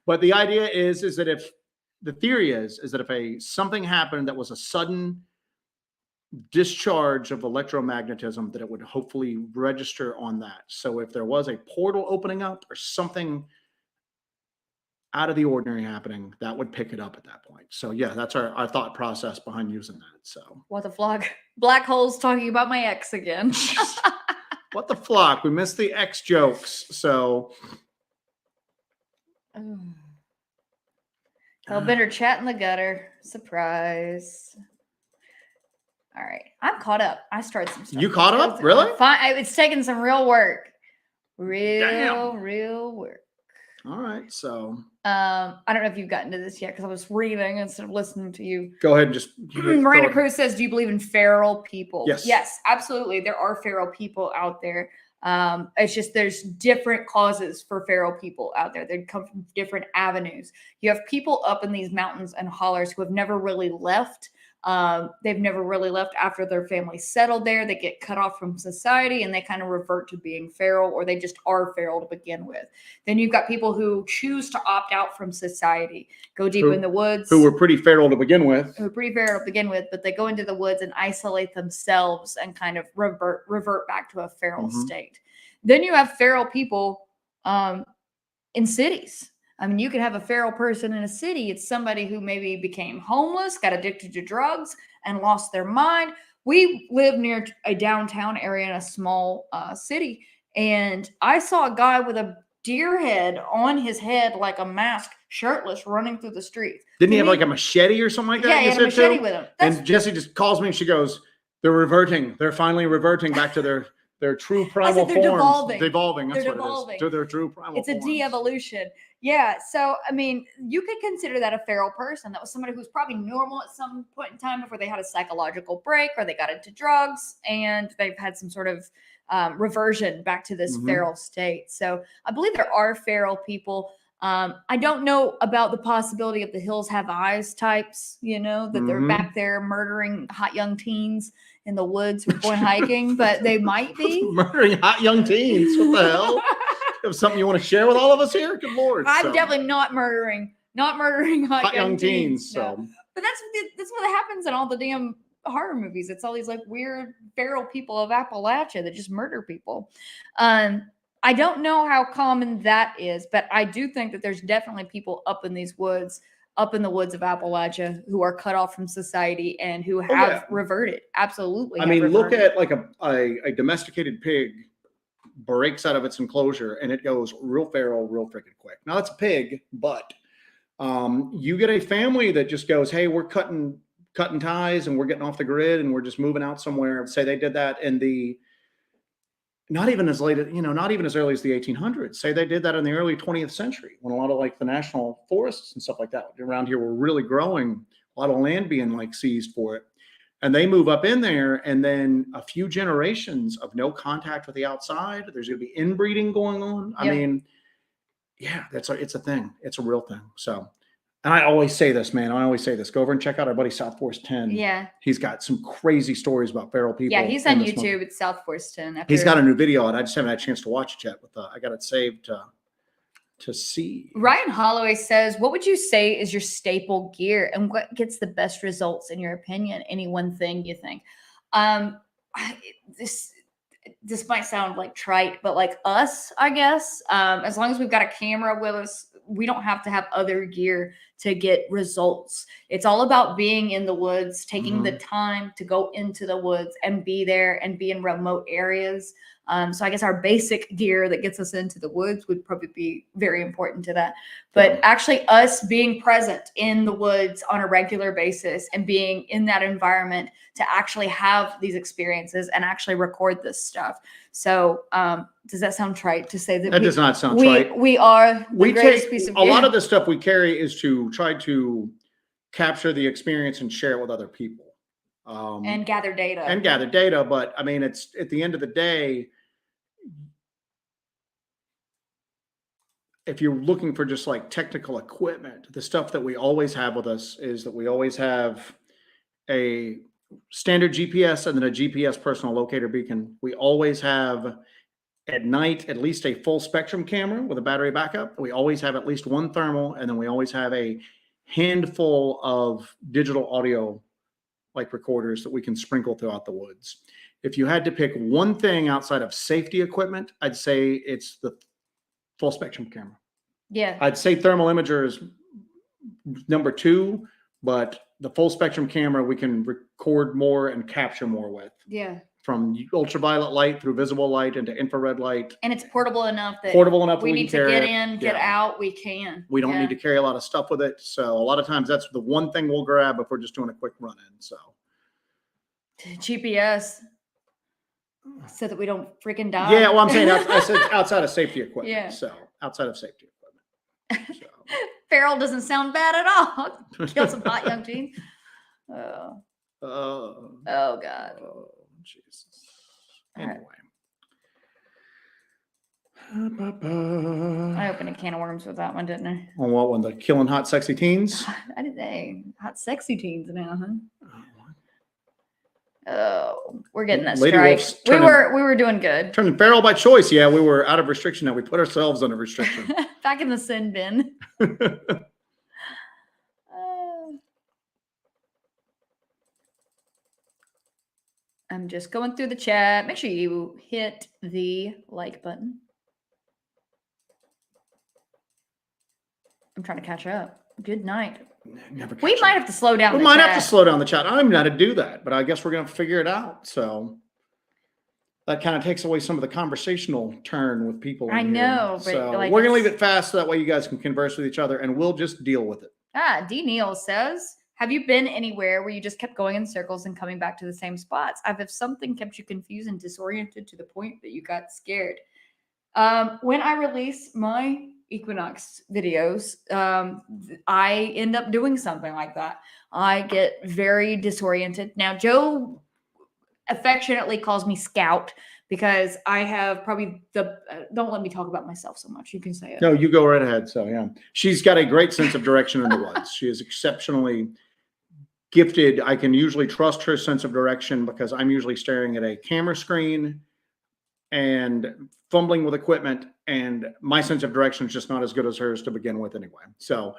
But the idea is that if the theory is that if something happened that was a sudden discharge of electromagnetism, that it would hopefully register on that. So if there was a portal opening up or something out of the ordinary happening, that would pick it up at that point. So yeah, that's our thought process behind using that. So what the flock? Black holes talking about my ex again. What the flock? We missed the ex jokes. So Hellbender chat in the gutter. Surprise. All right. I'm caught up. I started some stuff. You caught up? Really? It's taking some real work. Real work. All right. So I don't know if you've gotten to this yet because I was reading instead of listening to you. Go ahead and just Miranda Cruz says, "Do you believe in feral people?" Yes. Yes, absolutely. There are feral people out there. It's just there's different causes for feral people out there. They come from different avenues. You have people up in these mountains and hollers who have never really left. They've never really left after their family settled there. They get cut off from society and they kind of revert to being feral, or they just are feral to begin with. Then you've got people who choose to opt out from society, go deep in the woods. Who were pretty feral to begin with. But they go into the woods and isolate themselves and kind of revert back to a feral state. Then you have feral people in cities. I mean, you could have a feral person in a city. It's somebody who maybe became homeless, got addicted to drugs, and lost their mind. We live near a downtown area in a small city, and I saw a guy with a deer head on his head like a mask, shirtless, running through the streets. Didn't he have like a machete or something like that? Yeah, he had a machete with him. And Jessi just calls me and she goes, "They're reverting. They're finally reverting back to their true primal forms. Devolving. That's what it is. To their true primal forms. It's a de-evolution." Yeah. So, I mean, you could consider that a feral person. That was somebody who was probably normal at some point in time before they had a psychological break or they got into drugs and they've had some sort of reversion back to this feral state. So I believe there are feral people. I don't know about the possibility of the hills have eyes types, that they're back there murdering hot young teens in the woods who are going hiking, but they might be. Murdering hot young teens. What the hell? Have something you want to share with all of us here? Good Lord. I'm definitely not murdering hot young teens. So. No. But that's what happens in all the damn horror movies. It's all these like weird feral people of Appalachia that just murder people. I don't know how common that is, but I do think that there's definitely people up in these woods, up in the woods of Appalachia, who are cut off from society and who have reverted. Absolutely. I mean, look at like a domesticated pig breaks out of its enclosure and it goes real feral, real freaking quick. Now it's a pig, but you get a family that just goes, "Hey, we're cutting ties and we're getting off the grid and we're just moving out somewhere." Say they did that in the not even as early as the 1800s. Say they did that in the early 20th century when a lot of like the national forests and stuff like that around here were really growing, a lot of land being like seized for it. And they move up in there, and then a few generations of no contact with the outside. There's going to be inbreeding going on. I mean, yeah, it's a thing. It's a real thing. So, and I always say this, man. I always say this. Go over and check out our buddy South Force 10. Yeah. He's got some crazy stories about feral people. Yeah, he's on YouTube. It's South Force 10. He's got a new video, and I just haven't had a chance to watch it yet. But I got it saved to see. Ryan Holloway says, "What would you say is your staple gear and what gets the best results in your opinion? Any one thing you think?" This might sound like trite, but like us, I guess, as long as we've got a camera with us, we don't have to have other gear to get results. It's all about being in the woods, taking the time to go into the woods and be there and be in remote areas. So I guess our basic gear that gets us into the woods would probably be very important to that. But actually us being present in the woods on a regular basis and being in that environment to actually have these experiences and actually record this stuff. So does that sound trite to say that? That does not sound trite. We are the greatest piece of gear. A lot of the stuff we carry is to try to capture the experience and share it with other people. And gather data. But I mean, it's at the end of the day, if you're looking for just like technical equipment, the stuff that we always have with us is that we always have a standard GPS and then a GPS personal locator beacon. We always have at night at least a full spectrum camera with a battery backup. We always have at least one thermal, and then we always have a handful of digital audio like recorders that we can sprinkle throughout the woods. If you had to pick one thing outside of safety equipment, I'd say it's the full spectrum camera. Yeah. I'd say thermal imager is number 2, but the full spectrum camera we can record more and capture more with. Yeah. From ultraviolet light through visible light into infrared light. And it's portable enough that we need to get in, get out, we can. We don't need to carry a lot of stuff with it. So a lot of times that's the one thing we'll grab if we're just doing a quick run in. So GPS. So that we don't freaking die. Yeah, well, I'm saying I said outside of safety equipment. Yeah. So outside of safety equipment. So. Feral doesn't sound bad at all. Kill some hot young teens. Oh. Oh God. Oh, Jesus. Right. Anyway. I opened a can of worms with that one, didn't I? On what one? The killing hot sexy teens? I did. Hey, hot sexy teens now, huh? Oh, Oh, we're getting that Lady strike. We were doing good. Turning feral by choice. Yeah, we were out of restriction. Now we put ourselves under restriction. Back in the sin bin. I'm just going through the chat. Make sure you hit the like button. I'm trying to catch up. Good night. We might have to slow down. We might have to slow down the chat. I don't even know how to do that, but I guess we're going to figure it out. So that kind of takes away some of the conversational turn with people. I know, but so like we're going to leave it fast so that way you guys can converse with each other, and we'll just deal with it. D. Neal says, have you been anywhere where you just kept going in circles and coming back to the same spots? If something kept you confused and disoriented to the point that you got scared. When I release my equinox videos, I end up doing something like that. I get very disoriented. Now, Joe affectionately calls me Scout because I have probably don't let me talk about myself so much. You can say it. No, you go right ahead. So yeah, she's got a great sense of direction in the woods. She is exceptionally gifted. I can usually trust her sense of direction because I'm usually staring at a camera screen and fumbling with equipment, and my sense of direction is just not as good as hers to begin with anyway. So,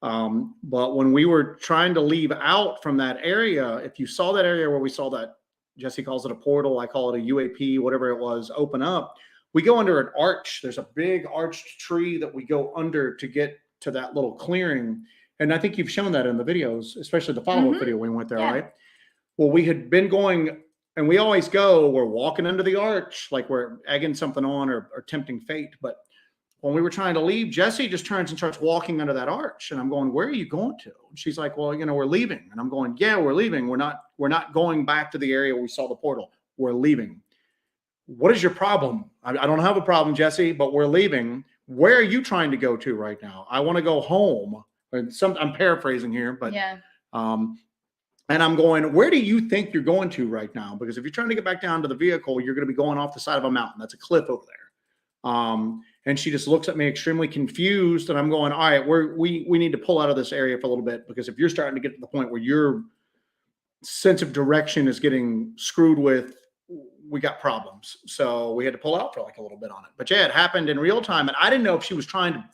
but when we were trying to leave out from that area, if you saw that area where we saw that, Jessi calls it a portal, I call it a UAP, whatever it was, open up, we go under an arch. There's a big arched tree that we go under to get to that little clearing. And I think you've shown that in the videos, especially the follow-up video when we went there, right? Well, we had been going, and we always go, we're walking under the arch, like we're egging something on or tempting fate. But when we were trying to leave, Jessi just turns and starts walking under that arch. And I'm going, where are you going to? And she's like, well, we're leaving. And I'm going, yeah, we're leaving. We're not going back to the area where we saw the portal. We're leaving. What is your problem? I don't have a problem, Jessi, but we're leaving. Where are you trying to go to right now? I want to go home. I'm paraphrasing here, but yeah. And I'm going, where do you think you're going to right now? Because if you're trying to get back down to the vehicle, you're going to be going off the side of a mountain. That's a cliff over there. And she just looks at me extremely confused. And I'm going, all right, we need to pull out of this area for a little bit, because if you're starting to get to the point where your sense of direction is getting screwed with, we got problems. So we had to pull out for like a little bit on it. But yeah, it happened in real time. And I didn't know if she was trying to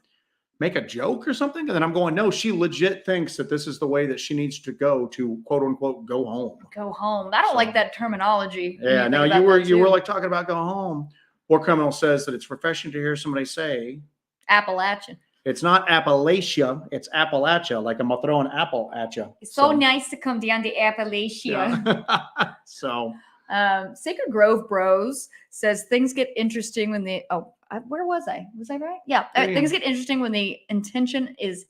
make a joke or something. And then I'm going, no, she legit thinks that this is the way that she needs to go to, quote unquote, go home. Go home. I don't like that terminology. Yeah. Now you were like talking about go home. War Criminal says that it's refreshing to hear somebody say Appalachian. It's not Appalachia. It's Appalachia. Like I'm going to throw an apple at you. It's so nice to come down to Appalachia. Yeah. So. Sacred Grove Bros says things get interesting when they, where was I? Was I right? Yeah. Things get interesting when the intention is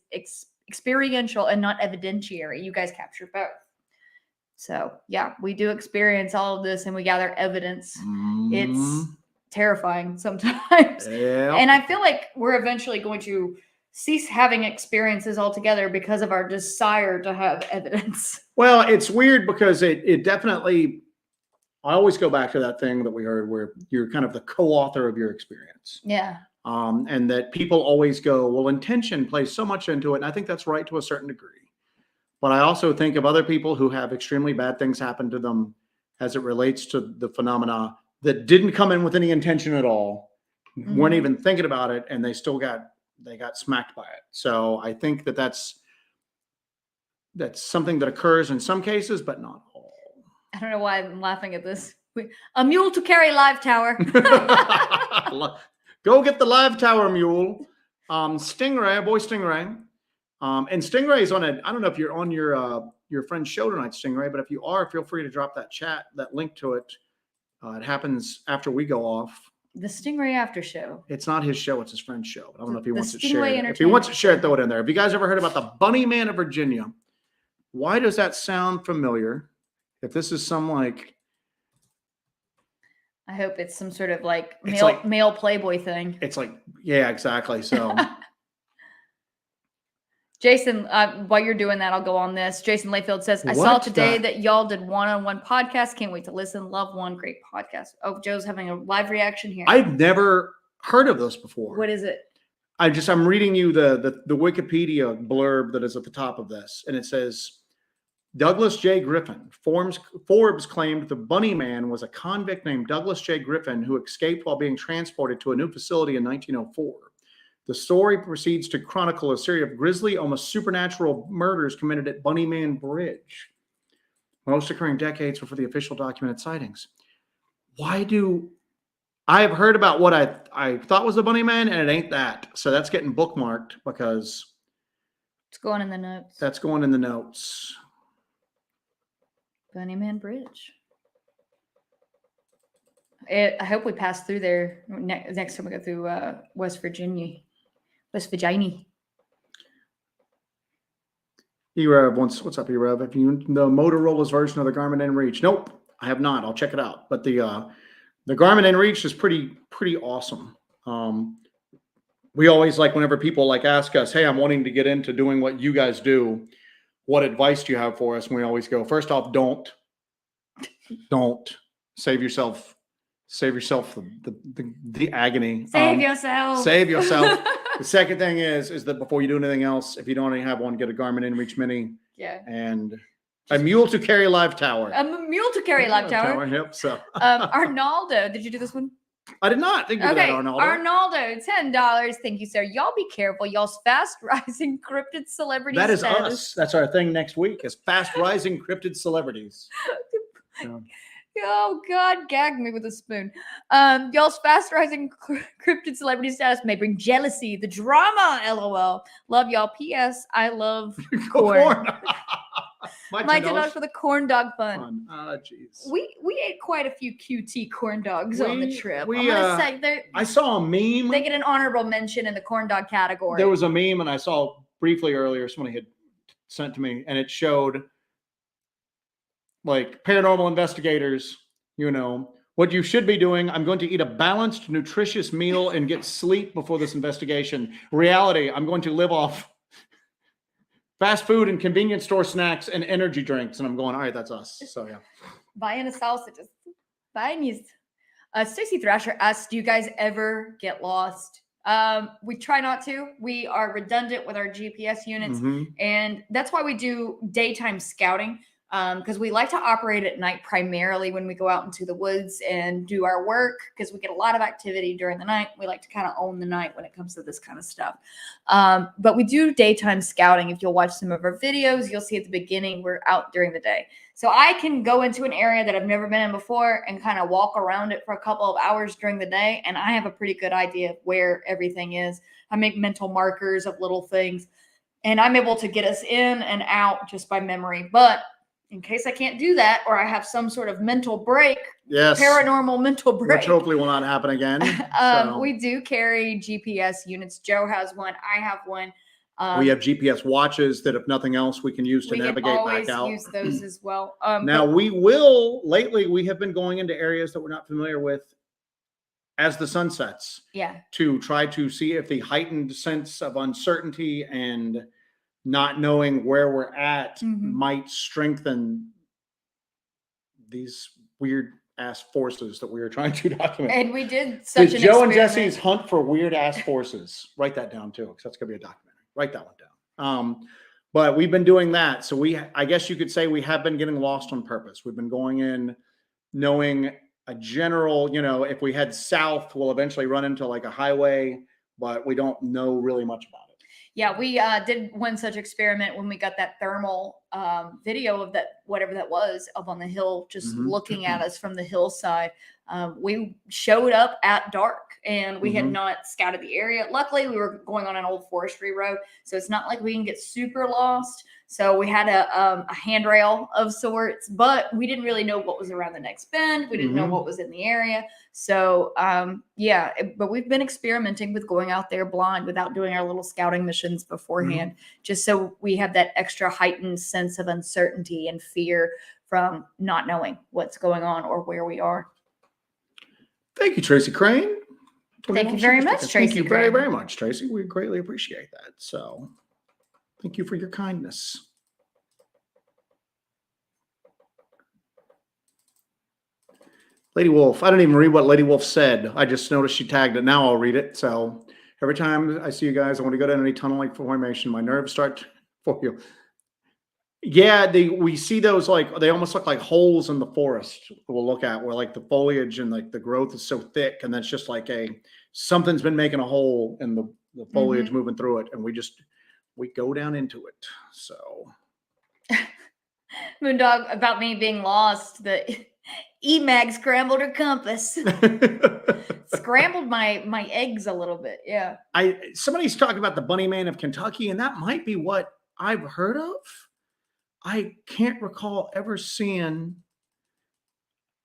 experiential and not evidentiary. You guys capture both. So yeah, we do experience all of this and we gather evidence. It's terrifying sometimes. Yeah. And I feel like we're eventually going to cease having experiences altogether because of our desire to have evidence. Well, it's weird because it definitely, I always go back to that thing that we heard where you're kind of the co-author of your experience. Yeah. And that people always go, well, intention plays so much into it. And I think that's right to a certain degree. But I also think of other people who have extremely bad things happen to them as it relates to the phenomena that didn't come in with any intention at all, weren't even thinking about it, and they got smacked by it. So I think that that's something that occurs in some cases, but not all. I don't know why I'm laughing at this. A mule to carry live tower. Go get the live tower mule. Stingray, boy Stingray. And Stingray is on I don't know if you're on your friend's show tonight, Stingray, but if you are, feel free to drop that link to it. It happens after we go off. The Stingray After Show. It's not his show, it's his friend's show. I don't know if he wants it Stingray shared. If he wants it shared, throw it in there. Have you guys ever heard about the Bunny Man of Virginia? Why does that sound familiar? If this is some like... I hope it's some sort of male Playboy thing. It's like, yeah, exactly. So... Jason, while you're doing that, I'll go on this. Jason Layfield says, I saw today that y'all did one-on-one podcast. Can't wait to listen. Love one. Great podcast. Oh, Joe's having a live reaction here. I've never heard of this before. What is it? I'm reading you the Wikipedia blurb that is at the top of this. And it says, Douglas J. Griffin. Forbes claimed the Bunny Man was a convict named Douglas J. Griffin who escaped while being transported to a new facility in 1904. The story proceeds to chronicle a series of grisly, almost supernatural murders committed at Bunny Man Bridge, most occurring decades before the official documented sightings. I have heard about what I thought was the Bunny Man, and it ain't that. So that's getting bookmarked because it's going in the notes. That's going in the notes. Bunny Man Bridge. I hope we pass through there next time we go through West Virginia. E-Rev, what's up, E-Rev? Have you the Motorola's version of the Garmin inReach? Nope, I have not. I'll check it out. But the Garmin inReach is pretty awesome. We always like whenever people ask us, hey, I'm wanting to get into doing what you guys do. What advice do you have for us? And we always go, first off, don't save yourself the agony. Save yourself. Save yourself. The second thing is that before you do anything else, if you don't already have one, get a Garmin inReach Mini. Yeah. And a mule to carry live tower. A mule to carry live tower. Yep. So. Arnaldo, did you do this one? I did not. Thank you for that, Arnaldo. Arnaldo, $10. Thank you, sir. Y'all be careful. Y'all's fast rising cryptid celebrities. That is us. That's our thing next week is fast rising cryptid celebrities. So. Oh God, gag me with a spoon. Y'all's fast rising cryptid celebrity status may bring jealousy, the drama, LOL. Love y'all. P.S. I love corn. My $10 for the corn dog fun. Jeez. We ate quite a few QT corn dogs on the trip. I'm gonna say I saw a meme. They get an honorable mention in the corn dog category. There was a meme, and I saw briefly earlier. Somebody had sent to me, and it showed paranormal investigators. What you should be doing. I'm going to eat a balanced, nutritious meal and get sleep before this investigation. Reality, I'm going to live off fast food and convenience store snacks and energy drinks. And I'm going, all right, that's us. So, yeah. Buying a salsa, just buying these. Stacey Thrasher asks, do you guys ever get lost? We try not to. We are redundant with our GPS units. And that's why we do daytime scouting. Because we like to operate at night primarily when we go out into the woods and do our work because we get a lot of activity during the night. We like to kind of own the night when it comes to this kind of stuff. But we do daytime scouting. If you'll watch some of our videos, you'll see at the beginning we're out during the day. So I can go into an area that I've never been in before and kind of walk around it for a couple of hours during the day. And I have a pretty good idea of where everything is. I make mental markers of little things. And I'm able to get us in and out just by memory. But in case I can't do that, or I have some sort of mental break, paranormal mental break, which hopefully will not happen again. We do carry GPS units. Joe has one. I have one. We have GPS watches that, if nothing else, we can use to navigate back out. We use those as well. Now, lately, we have been going into areas that we're not familiar with as the sun sets. Yeah. To try to see if the heightened sense of uncertainty and not knowing where we're at might strengthen these weird ass forces that we were trying to document. And we did such an Joe experiment. and Jessi's hunt for weird ass forces. Write that down too, because that's gonna be a documentary. Write that one down. But we've been doing that. So I guess you could say we have been getting lost on purpose. We've been going in knowing a general, if we head south, we'll eventually run into like a highway, but we don't know really much about it. Yeah, we did one such experiment when we got that thermal video of that, whatever that was, up on the hill, just looking at us from the hillside. We showed up at dark and we had not scouted the area. Luckily, we were going on an old forestry road, so it's not like we can get super lost. So we had a handrail of sorts, but we didn't really know what was around the next bend. We didn't know what was in the area. So but we've been experimenting with going out there blind without doing our little scouting missions beforehand, just so we have that extra heightened sense of uncertainty and fear from not knowing what's going on or where we are. Thank you, Tracy Crane. Thank you very much, Tracy. Thank you very, very much, Tracy. We greatly appreciate that. So thank you for your kindness. Lady Wolf. I didn't even read what Lady Wolf said. I just noticed she tagged it. Now I'll read it. So every time I see you guys, I want to go down any tunnel-like formation. My nerves start for you. Yeah, we see those, like, they almost look like holes in the forest. We'll look at where like the foliage and like the growth is so thick, and that's just like something's been making a hole in the foliage moving through it, and we go down into it. So Moondog, about me being lost, the E-Mag scrambled her compass. Scrambled my eggs a little bit. Yeah. Somebody's talking about the Bunny Man of Kentucky, and that might be what I've heard of. I can't recall ever seeing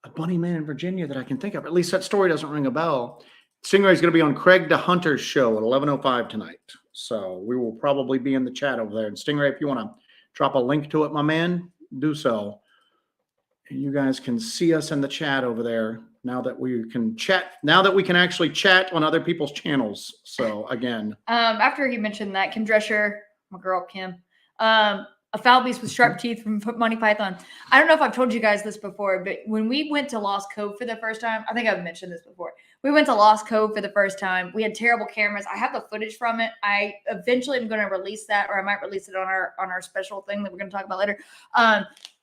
a Bunny Man in Virginia that I can think of. At least that story doesn't ring a bell. Stingray's going to be on Craig DeHunter's show at 11:05 tonight. So we will probably be in the chat over there. And Stingray, if you want to drop a link to it, my man, do so. And you guys can see us in the chat over there now that we can chat. Now that we can actually chat on other people's channels. So again, after he mentioned that, Kim Drescher, my girl Kim, a foul beast with sharp teeth from Monty Python. I don't know if I've told you guys this before, but when we went to Lost Cove for the first time, I think I've mentioned this before. We went to Lost Cove for the first time. We had terrible cameras. I have the footage from it. I eventually am going to release that, or I might release it on our special thing that we're going to talk about later.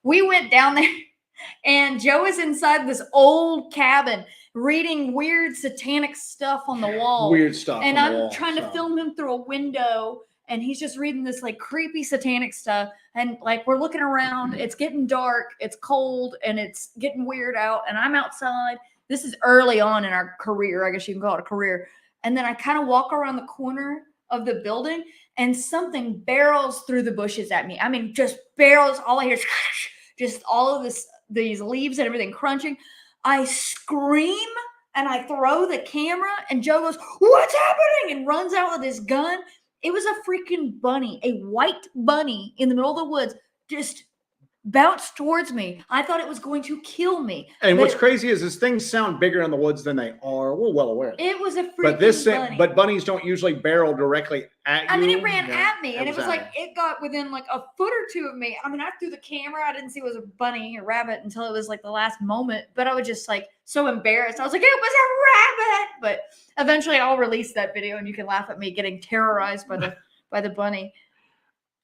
We went down there, and Joe is inside this old cabin reading weird satanic stuff on the wall. Weird stuff. And I'm trying to film him through a window. And he's just reading this like creepy satanic stuff. And like, we're looking around, it's getting dark, it's cold, and it's getting weird out. And I'm outside. This is early on in our career. I guess you can call it a career. And then I kind of walk around the corner of the building and something barrels through the bushes at me. I mean, just barrels. All I hear is just all of these leaves and everything crunching. I scream and I throw the camera, and Joe goes, "What's happening?" and runs out with his gun. It was a freaking bunny, a white bunny in the middle of the woods, just bounced towards me. I thought it was going to kill me. And what's crazy is things sound bigger in the woods than they are. We're well aware. It was a freaking bunny. But bunnies don't usually barrel directly at you. I mean, it ran at me, and it was like, it got within like a foot or two of me. I mean, I threw the camera. I didn't see it was a bunny or rabbit until it was like the last moment. But I was just like so embarrassed. I was like, it was a rabbit. But eventually I'll release that video and you can laugh at me getting terrorized by the bunny.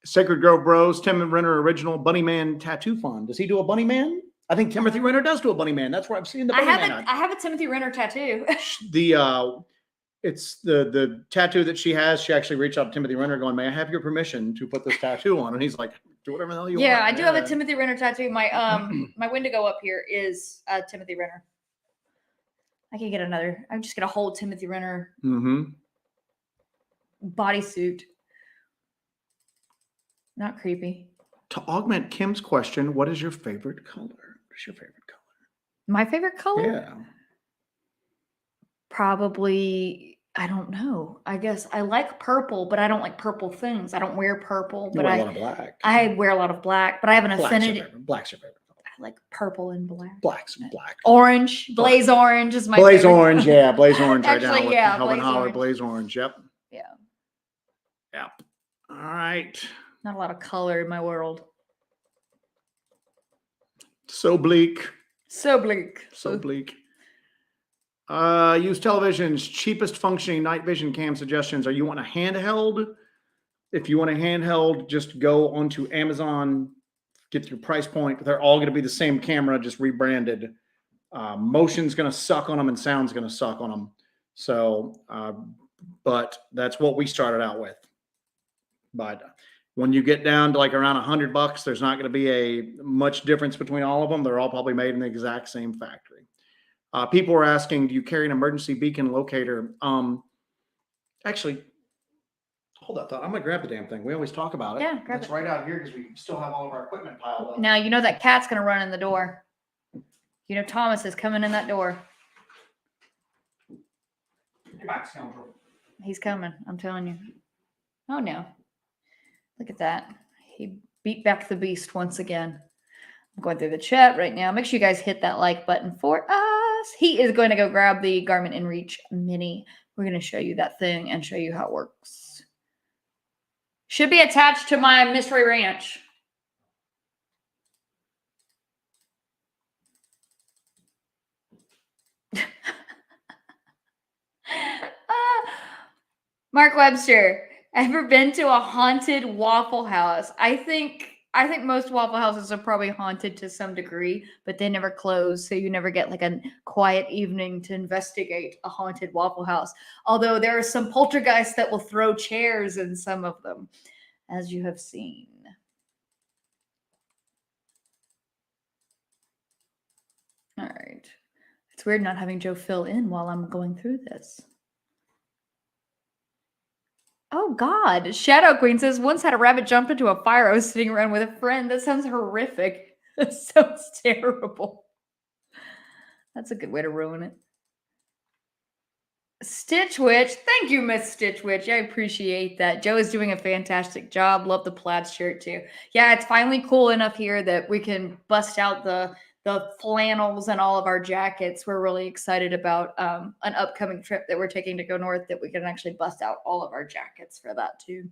Sacred Grove Bros, Tim Renner original Bunny Man tattoo fond. Does he do a Bunny Man? I think Timothy Renner does do a Bunny Man. That's where I've seen the Bunny Man. I have a Timothy Renner tattoo. It's the tattoo that she has. She actually reached out to Timothy Renner going, "May I have your permission to put this tattoo on?" And he's like, "Do whatever the hell you want." Yeah, I do have a Timothy Renner tattoo. My Wendigo up here is Timothy Renner. I can get another. I'm just gonna hold Timothy Renner bodysuit. Not creepy. To augment Kim's question, what is your favorite color? What is your favorite color? My favorite color? Yeah. Probably, I don't know. I guess I like purple, but I don't like purple things. I don't wear purple, but I wear a lot of black. I wear a lot of black, but I have an affinity. Black's your favorite. I like purple and black. Black. Orange. Blaze orange is my Blaze favorite. Orange, yeah. Blaze orange right now. Actually, yeah. Blaze orange. Blaze orange, yep. Yeah. Yep. All right. Not a lot of color in my world. So bleak. So bleak. So bleak. Use television's cheapest functioning night vision cam suggestions. Are you want a handheld? If you want a handheld, just go onto Amazon, get your price point. They're all going to be the same camera, just rebranded. Motion's going to suck on them and sound's going to suck on them. So, but that's what we started out with. But when you get down to like around $100, there's not going to be a much difference between all of them. They're all probably made in the exact same factory. People were asking, do you carry an emergency beacon locator? Actually, hold that thought. I'm going to grab the damn thing. We always talk about it. Yeah, grab it's it. right out here because we still have all of our equipment piled up. Now, you know that cat's going to run in the door. You know Thomas is coming in that door. Come back, scoundrel. He's coming. I'm telling you. Oh, no. Look at that. He beat back the beast once again. I'm going through the chat right now. Make sure you guys hit that like button for us. He is going to go grab the Garmin InReach Mini. We're going to show you that thing and show you how it works. Should be attached to my Mystery Ranch. Mark Webster, ever been to a haunted Waffle House? I think most Waffle Houses are probably haunted to some degree, but they never close, so you never get like a quiet evening to investigate a haunted Waffle House. Although there are some poltergeists that will throw chairs in some of them, as you have seen. All right. It's weird not having Joe fill in while I'm going through this. Oh, God. Shadow Queen says, once had a rabbit jump into a fire. I was sitting around with a friend. That sounds horrific. That sounds terrible. That's a good way to ruin it. Stitch Witch. Thank you, Miss Stitch Witch. I appreciate that. Joe is doing a fantastic job. Love the plaid shirt, too. Yeah, it's finally cool enough here that we can bust out the flannels and all of our jackets. We're really excited about an upcoming trip that we're taking to go north that we can actually bust out all of our jackets for that too.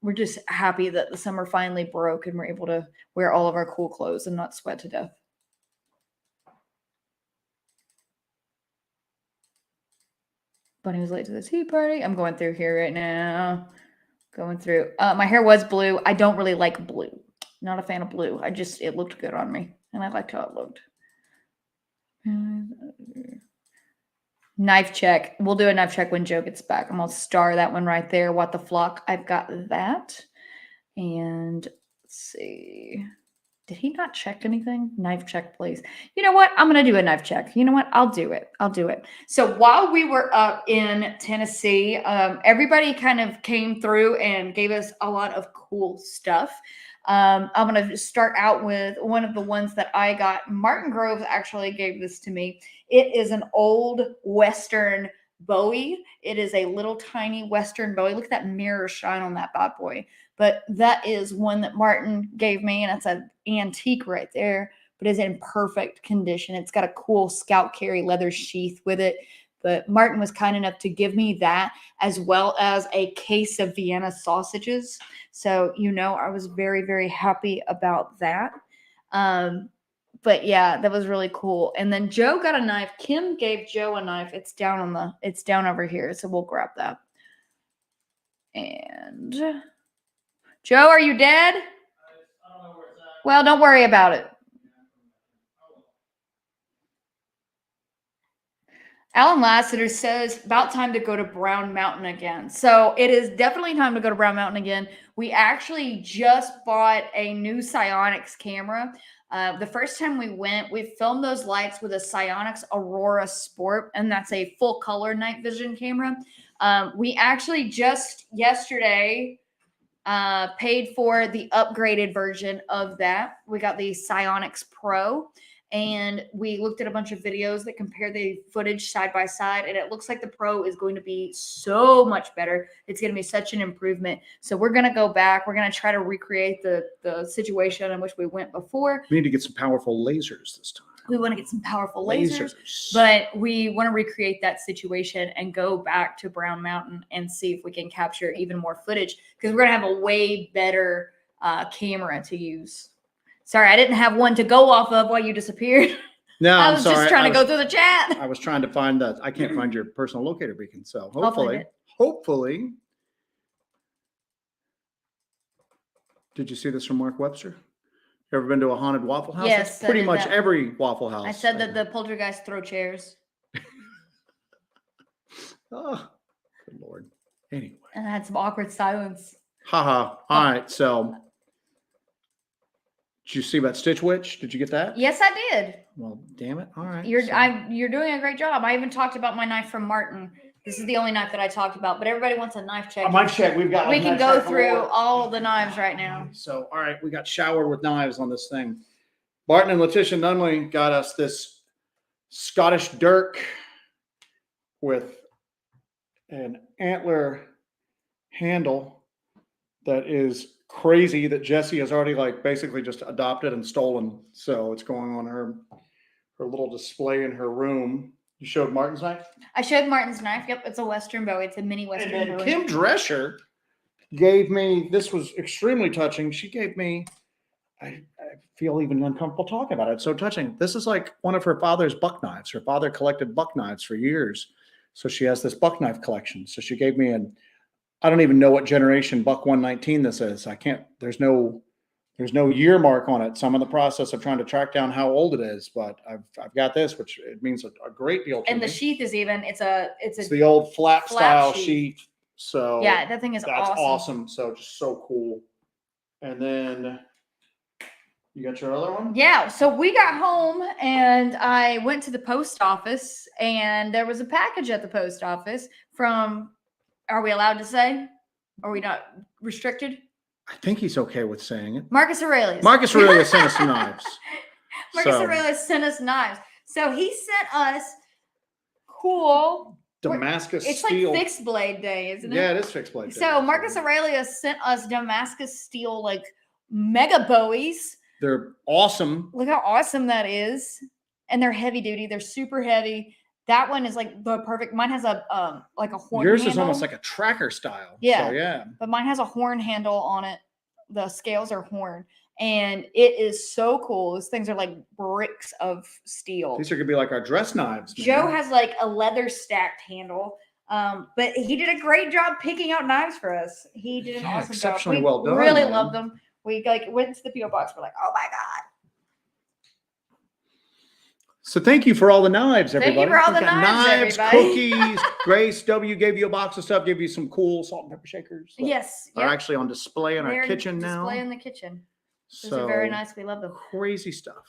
We're just happy that the summer finally broke and we're able to wear all of our cool clothes and not sweat to death. Bunny was late to the tea party. I'm going through here right now. Going through. My hair was blue. I don't really like blue. Not a fan of blue. It looked good on me. And I liked how it looked. Knife check. We'll do a knife check when Joe gets back. I'm going to star that one right there. What the flock. I've got that. And let's see. Did he not check anything? Knife check, please. You know what? I'm going to do a knife check. You know what? I'll do it. So while we were up in Tennessee, everybody kind of came through and gave us a lot of cool stuff. I'm going to start out with one of the ones that I got. Martin Groves actually gave this to me. It is an old Western Bowie. It is a little tiny Western Bowie. Look at that mirror shine on that bad boy. But that is one that Martin gave me, and it's an antique right there, but it's in perfect condition. It's got a cool scout carry leather sheath with it. But Martin was kind enough to give me that as well as a case of Vienna sausages. So, I was very, very happy about that. But yeah, that was really cool. And then Joe got a knife. Kim gave Joe a knife. It's down over here. So we'll grab that. And Joe, are you dead? I don't know where it's at. Well, don't worry about it. Alan Lassiter says, about time to go to Brown Mountain again. So it is definitely time to go to Brown Mountain again. We actually just bought a new Psionics camera. The first time we went, we filmed those lights with a Psionics Aurora Sport, and that's a full color night vision camera. We actually just yesterday paid for the upgraded version of that. We got the Psionics Pro. And we looked at a bunch of videos that compare the footage side by side, and it looks like the Pro is going to be so much better. It's going to be such an improvement. So we're going to go back. We're going to try to recreate the situation in which we went before. We need to get some powerful lasers this time. We want to get some powerful lasers, but we want to recreate that situation and go back to Brown Mountain and see if we can capture even more footage, because we're going to have a way better camera to use. Sorry, I didn't have one to go off of while you disappeared. No, I I'm was sorry. just trying to go through the chat. I was trying to find that. I can't find your personal locator beacon. So I'll find hopefully. Did you see this from Mark Webster? You ever been to a haunted Waffle House? Yes, That's pretty much every Waffle House. I said that the poltergeists throw chairs. Oh, good Lord. Anyway. And I had some awkward silence. Haha. All right. So, did you see about Stitch Witch? Did you get that? Yes, I did. Well, damn it. All right. You're doing a great job. I even talked about my knife from Martin. This is the only knife that I talked about, but everybody wants a knife check. A knife check. We can go through all the knives right now. So, all right, we got showered with knives on this thing. Barton and Letitia Nunley got us this Scottish dirk with an antler handle that is crazy, that Jessi has already like basically just adopted and stolen. So it's going on her little display in her room. You showed Martin's knife? I showed Martin's knife. Yep, it's a Western bowie. It's a mini Western bowie. And Kim Drescher gave me, this was extremely touching. She gave me, I feel even uncomfortable talking about it. It's so touching. This is like one of her father's buck knives. Her father collected buck knives for years. So she has this buck knife collection. So she gave me I don't even know what generation buck 119 this is. There's no year mark on it. So I'm in the process of trying to track down how old it is, but I've got this, which it means a great deal to me. And the sheath is even, it's the old flap style sheath. So yeah, that thing is that's awesome. So just so cool. And then you got your other one? Yeah. So we got home and I went to the post office and there was a package at the post office from, are we allowed to say? Are we not restricted? I think he's okay with saying it. Marcus Aurelius. Marcus Aurelius sent us knives. Marcus Aurelius sent us knives. So he sent us cool Damascus it's steel. Like fixed blade day, isn't it? Yeah, it is fixed blade day. So Marcus Aurelius sent us Damascus steel like mega bowies. They're awesome. Look how awesome that is. And they're heavy duty. They're super heavy. That one is like the perfect. Mine has a like a horn. Yours handle. is almost like a tracker style. Yeah. So, yeah. But mine has a horn handle on it. The scales are horn. And it is so cool. These things are like bricks of steel. These are going to be like our dress knives. Man. Joe has like a leather stacked handle. But he did a great job picking out knives for us. He did an awesome exceptionally job. Well done. Really loved them. We like went to the P.O. box. We're like, oh my God. So thank you for all the knives, everybody. Thank you for all the knives, everybody. Cookies. Grace W gave you a box of stuff, gave you some cool salt and pepper shakers. Yes. Are actually on display in our kitchen now. Display in the kitchen. Those So are very nice. We love them. Crazy stuff.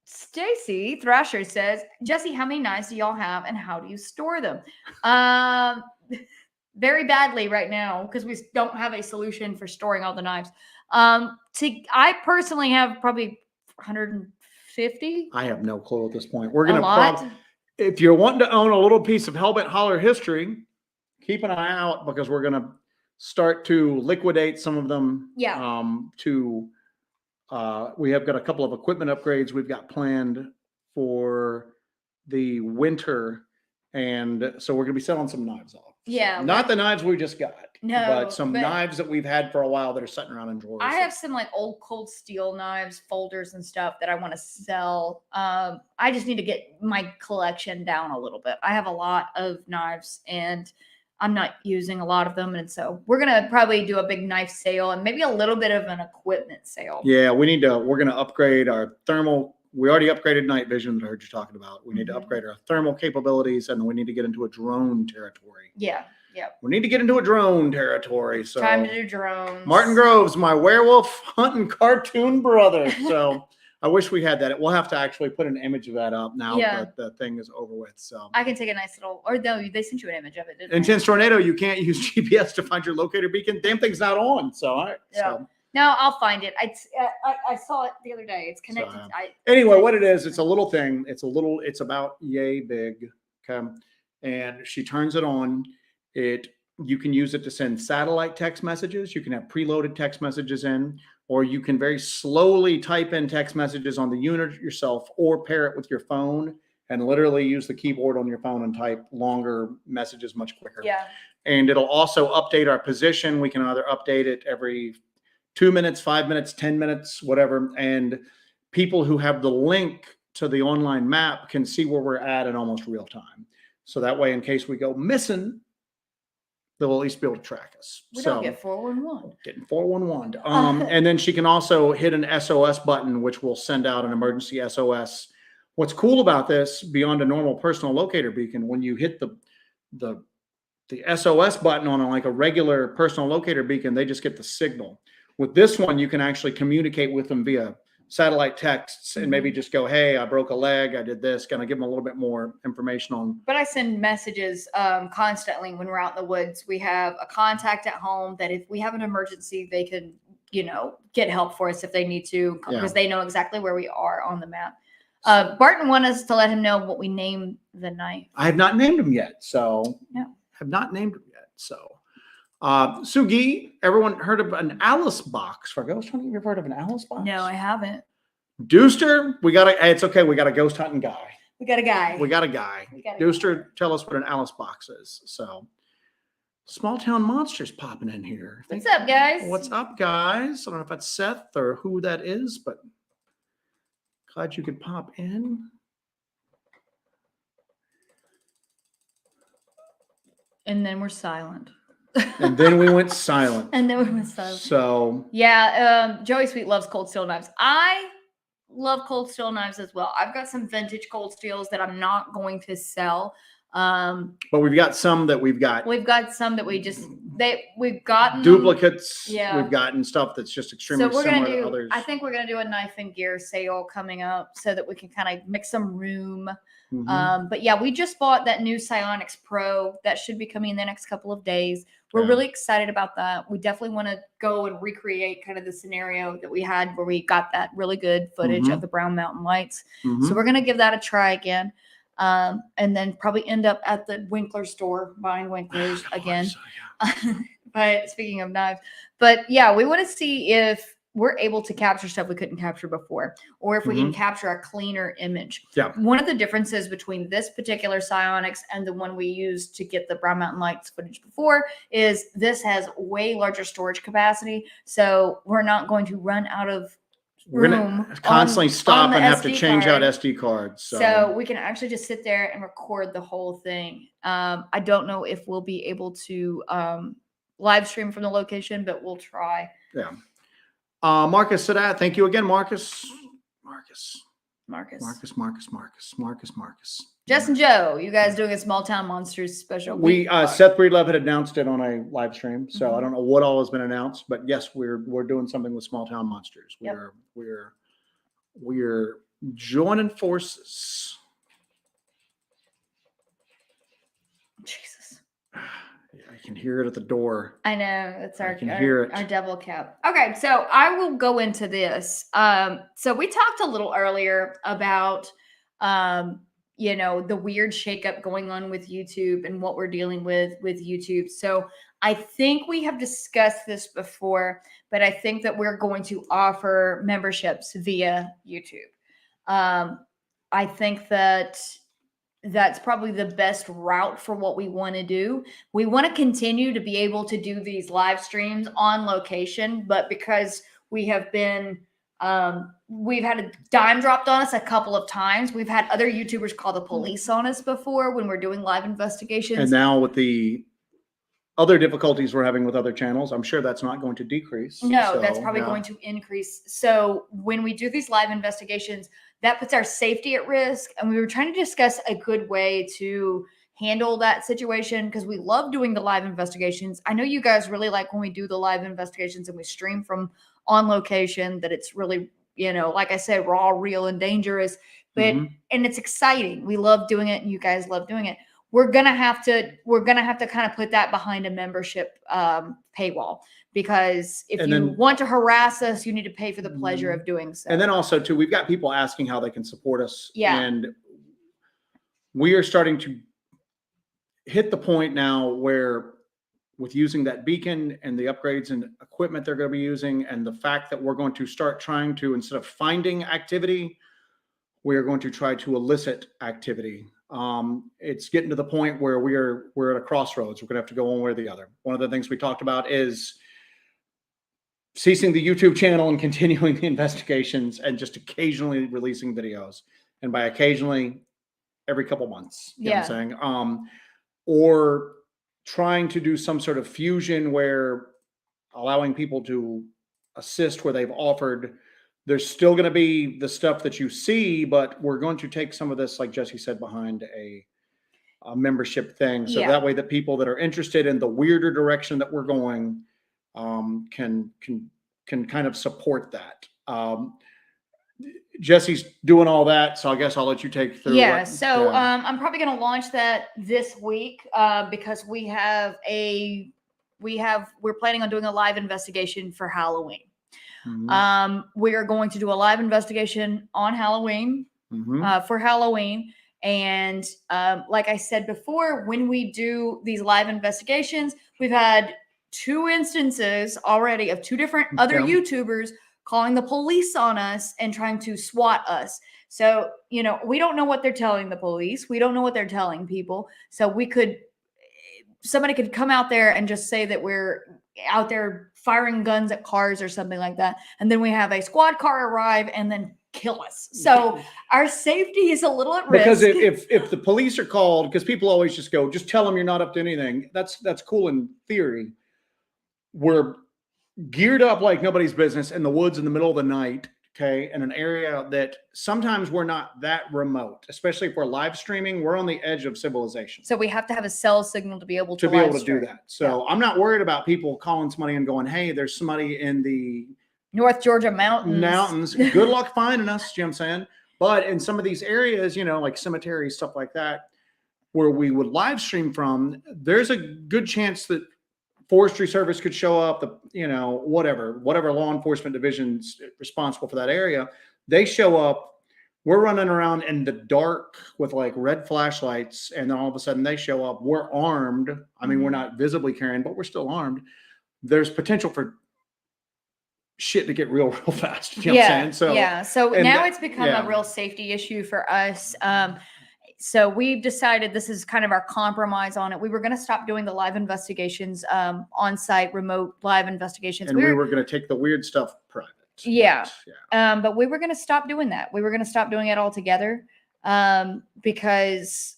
Stacy Thrasher says, Jessi, how many knives do y'all have and how do you store them? Very badly right now because we don't have a solution for storing all the knives. I personally have probably 150. I have no clue at this point. We're gonna if you're wanting to own a little piece of Hellbent Holler history, keep an eye out because we're gonna start to liquidate some of them. Yeah. We have got a couple of equipment upgrades we've got planned for the winter, and so we're gonna be selling some knives off. Yeah. Not the knives we just got. No, but some knives that we've had for a while that are sitting around in drawers. I have some like old cold steel knives, folders and stuff that I want to sell. I just need to get my collection down a little bit. I have a lot of knives and I'm not using a lot of them. And so we're going to probably do a big knife sale and maybe a little bit of an equipment sale. Yeah, we're going to upgrade our thermal. We already upgraded night vision that I heard you talking about. We need to upgrade our thermal capabilities and then we need to get into a drone territory. Yeah. Yeah. We need to get into a drone territory. So time to do drones. Martin Groves, my werewolf hunting cartoon brother. So I wish we had that. We'll have to actually put an image of that up now that the thing is over with. So I can take a nice little, or no, they sent you an image of it. Didn't Intense Tornado, you can't use GPS to find your locator beacon. Damn thing's not on. So all right. Yeah. So. No, I'll find it. I saw it the other day. It's connected. So, anyway, what it is, it's a little thing. It's about yay big. Okay. And she turns it on. You can use it to send satellite text messages. You can have preloaded text messages in, or you can very slowly type in text messages on the unit yourself or pair it with your phone and literally use the keyboard on your phone and type longer messages much quicker. Yeah. And it'll also update our position. We can either update it every 2 minutes, 5 minutes, 10 minutes, whatever. And people who have the link to the online map can see where we're at in almost real time. So that way, in case we go missing, they'll at least be able to track us. We don't get 411. Getting 411. And then she can also hit an SOS button, which will send out an emergency SOS. What's cool about this, beyond a normal personal locator beacon, when you hit the SOS button on like a regular personal locator beacon, they just get the signal. With this one, you can actually communicate with them via satellite texts and maybe just go, hey, I broke a leg, I did this, kind of give them a little bit more information on. But I send messages constantly when we're out in the woods. We have a contact at home that if we have an emergency, they can, get help for us if they need to, because they know exactly where we are on the map. Barton wanted us to let him know what we named the knife. I have not named him yet, so no. Have not named him yet. So Sugi, everyone heard of an Alice box for a ghost hunting? You've heard of an Alice box? No, I haven't. Deuster, it's okay. We got a ghost hunting guy. We got a guy. Deuster, tell us what an Alice box is. So small town monsters popping in here. What's up, guys? What's up, guys? I don't know if that's Seth or who that is, but glad you could pop in. And then we're silent. And then we went silent. So yeah, Joey Sweet loves cold steel knives. I love cold steel knives as well. I've got some vintage cold steels that I'm not going to sell. But we've got some that we've got. We've got some that we've gotten duplicates. Yeah. We've gotten stuff that's just extremely similar to others. I think we're gonna do a knife and gear sale coming up so that we can kind of make some room. But yeah, we just bought that new Psionics Pro that should be coming in the next couple of days. We're really excited about that. We definitely want to go and recreate kind of the scenario that we had where we got that really good footage of the Brown Mountain Lights. So we're gonna give that a try again. And then probably end up at the Winkler store buying Winklers again. But speaking of knives, but yeah, we want to see if we're able to capture stuff we couldn't capture before, or if we can capture a cleaner image. Yeah. One of the differences between this particular Psionics and the one we used to get the Brown Mountain Lights footage before is this has way larger storage capacity. So we're not going to run out of we're going to constantly stop and have to change out SD cards. So we can actually just sit there and record the whole thing. I don't know if we'll be able to live stream from the location, but we'll try. Yeah. Marcus Sadat, thank you again, Marcus. Jess and Joe, you guys doing a Small Town Monsters special? Seth Breedlove had announced it on a live stream, so I don't know what all has been announced, but yes, we're doing something with Small Town Monsters. We're joining forces. Jesus. I can hear it at the door. I know. It's our devil cap. Okay, so I will go into this. So we talked a little earlier about the weird shakeup going on with YouTube and what we're dealing with YouTube. So I think we have discussed this before, but I think that we're going to offer memberships via YouTube. I think that's probably the best route for what we want to do. We want to continue to be able to do these live streams on location, but because we have been, we've had a dime dropped on us a couple of times. We've had other YouTubers call the police on us before when we're doing live investigations. And now with the other difficulties we're having with other channels, I'm sure that's not going to decrease. No, that's probably going to increase. So when we do these live investigations, that puts our safety at risk. And we were trying to discuss a good way to handle that situation because we love doing the live investigations. I know you guys really like when we do the live investigations and we stream from on location, that it's really, like I said, raw, real, and dangerous. But and it's exciting. We love doing it, and you guys love doing it. We're gonna have to kind of put that behind a membership paywall, because if you want to harass us, you need to pay for the pleasure of doing so. And then also too, we've got people asking how they can support us. Yeah. And we are starting to hit the point now where with using that beacon and the upgrades and equipment they're going to be using, and the fact that we're going to start trying to, instead of finding activity, we are going to try to elicit activity. It's getting to the point where we're at a crossroads. We're going to have to go one way or the other. One of the things we talked about is ceasing the YouTube channel and continuing the investigations and just occasionally releasing videos. And by occasionally, every couple months, you know what I'm saying? Or trying to do some sort of fusion where allowing people to assist where they've offered. There's still going to be the stuff that you see, but we're going to take some of this, like Jessi said, behind a membership thing. So that way that people that are interested in the weirder direction that we're going can kind of support that. Jessi's doing all that, so I guess I'll let you take through. Yeah, I'm probably going to launch that this week because we're planning on doing a live investigation for Halloween. Mm-hmm. We are going to do a live investigation on Halloween for Halloween. And like I said before, when we do these live investigations, we've had 2 instances already of 2 different other YouTubers calling the police on us and trying to SWAT us. So, you know, we don't know what they're telling the police. We don't know what they're telling people. So somebody could come out there and just say that we're out there firing guns at cars or something like that. And then we have a squad car arrive and then kill us. So our safety is a little at risk. Because if the police are called, because people always just go, just tell them you're not up to anything. That's cool in theory. We're geared up like nobody's business in the woods in the middle of the night, okay, in an area that sometimes we're not that remote, especially if we're live streaming. We're on the edge of civilization. So we have to have a cell signal to be able to do that. So I'm not worried about people calling somebody and going, hey, there's somebody in the North Georgia mountains. Good luck finding us, you know what I'm saying? But in some of these areas, you know, like cemeteries, stuff like that, where we would live stream from, there's a good chance that Forestry Service could show up, whatever law enforcement division's responsible for that area, they show up. We're running around in the dark with like red flashlights, and then all of a sudden they show up. We're armed. I mean, we're not visibly carrying, but we're still armed. There's potential for shit to get real fast. You know what I'm saying? So now it's become a real safety issue for us. So we've decided this is kind of our compromise on it. We were going to stop doing the live investigations, on-site, remote live investigations. And we were going to take the weird stuff private. But we were going to stop doing that. We were going to stop doing it altogether because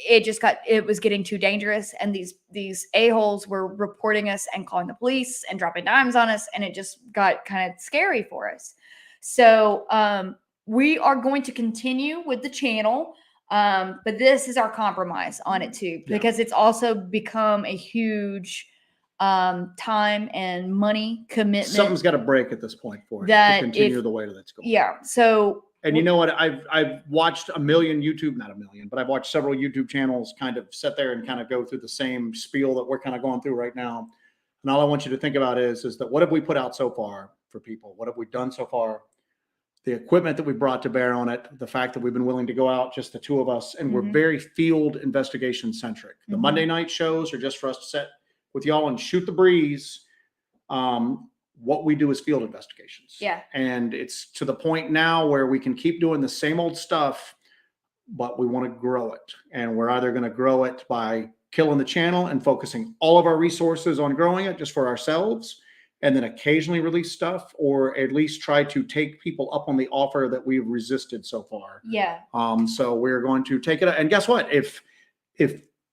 it was getting too dangerous. And these a-holes were reporting us and calling the police and dropping dimes on us. And it just got kind of scary for us. So we are going to continue with the channel. But this is our compromise on it too, because it's also become a huge time and money commitment. Something's got to break at this point for it to continue the way that it's going. Yeah. So, and you know what? I've watched not a million, but I've watched several YouTube channels kind of sit there and kind of go through the same spiel that we're kind of going through right now. And all I want you to think about is that what have we put out so far for people? What have we done so far? The equipment that we brought to bear on it, the fact that we've been willing to go out, just the 2 of us, and we're very field investigation centric. The Monday night shows are just for us to sit with y'all and shoot the breeze. What we do is field investigations. Yeah. And it's to the point now where we can keep doing the same old stuff, but we want to grow it. And we're either going to grow it by killing the channel and focusing all of our resources on growing it just for ourselves, and then occasionally release stuff, or at least try to take people up on the offer that we've resisted so far. Yeah. So we're going to take it. And guess what? If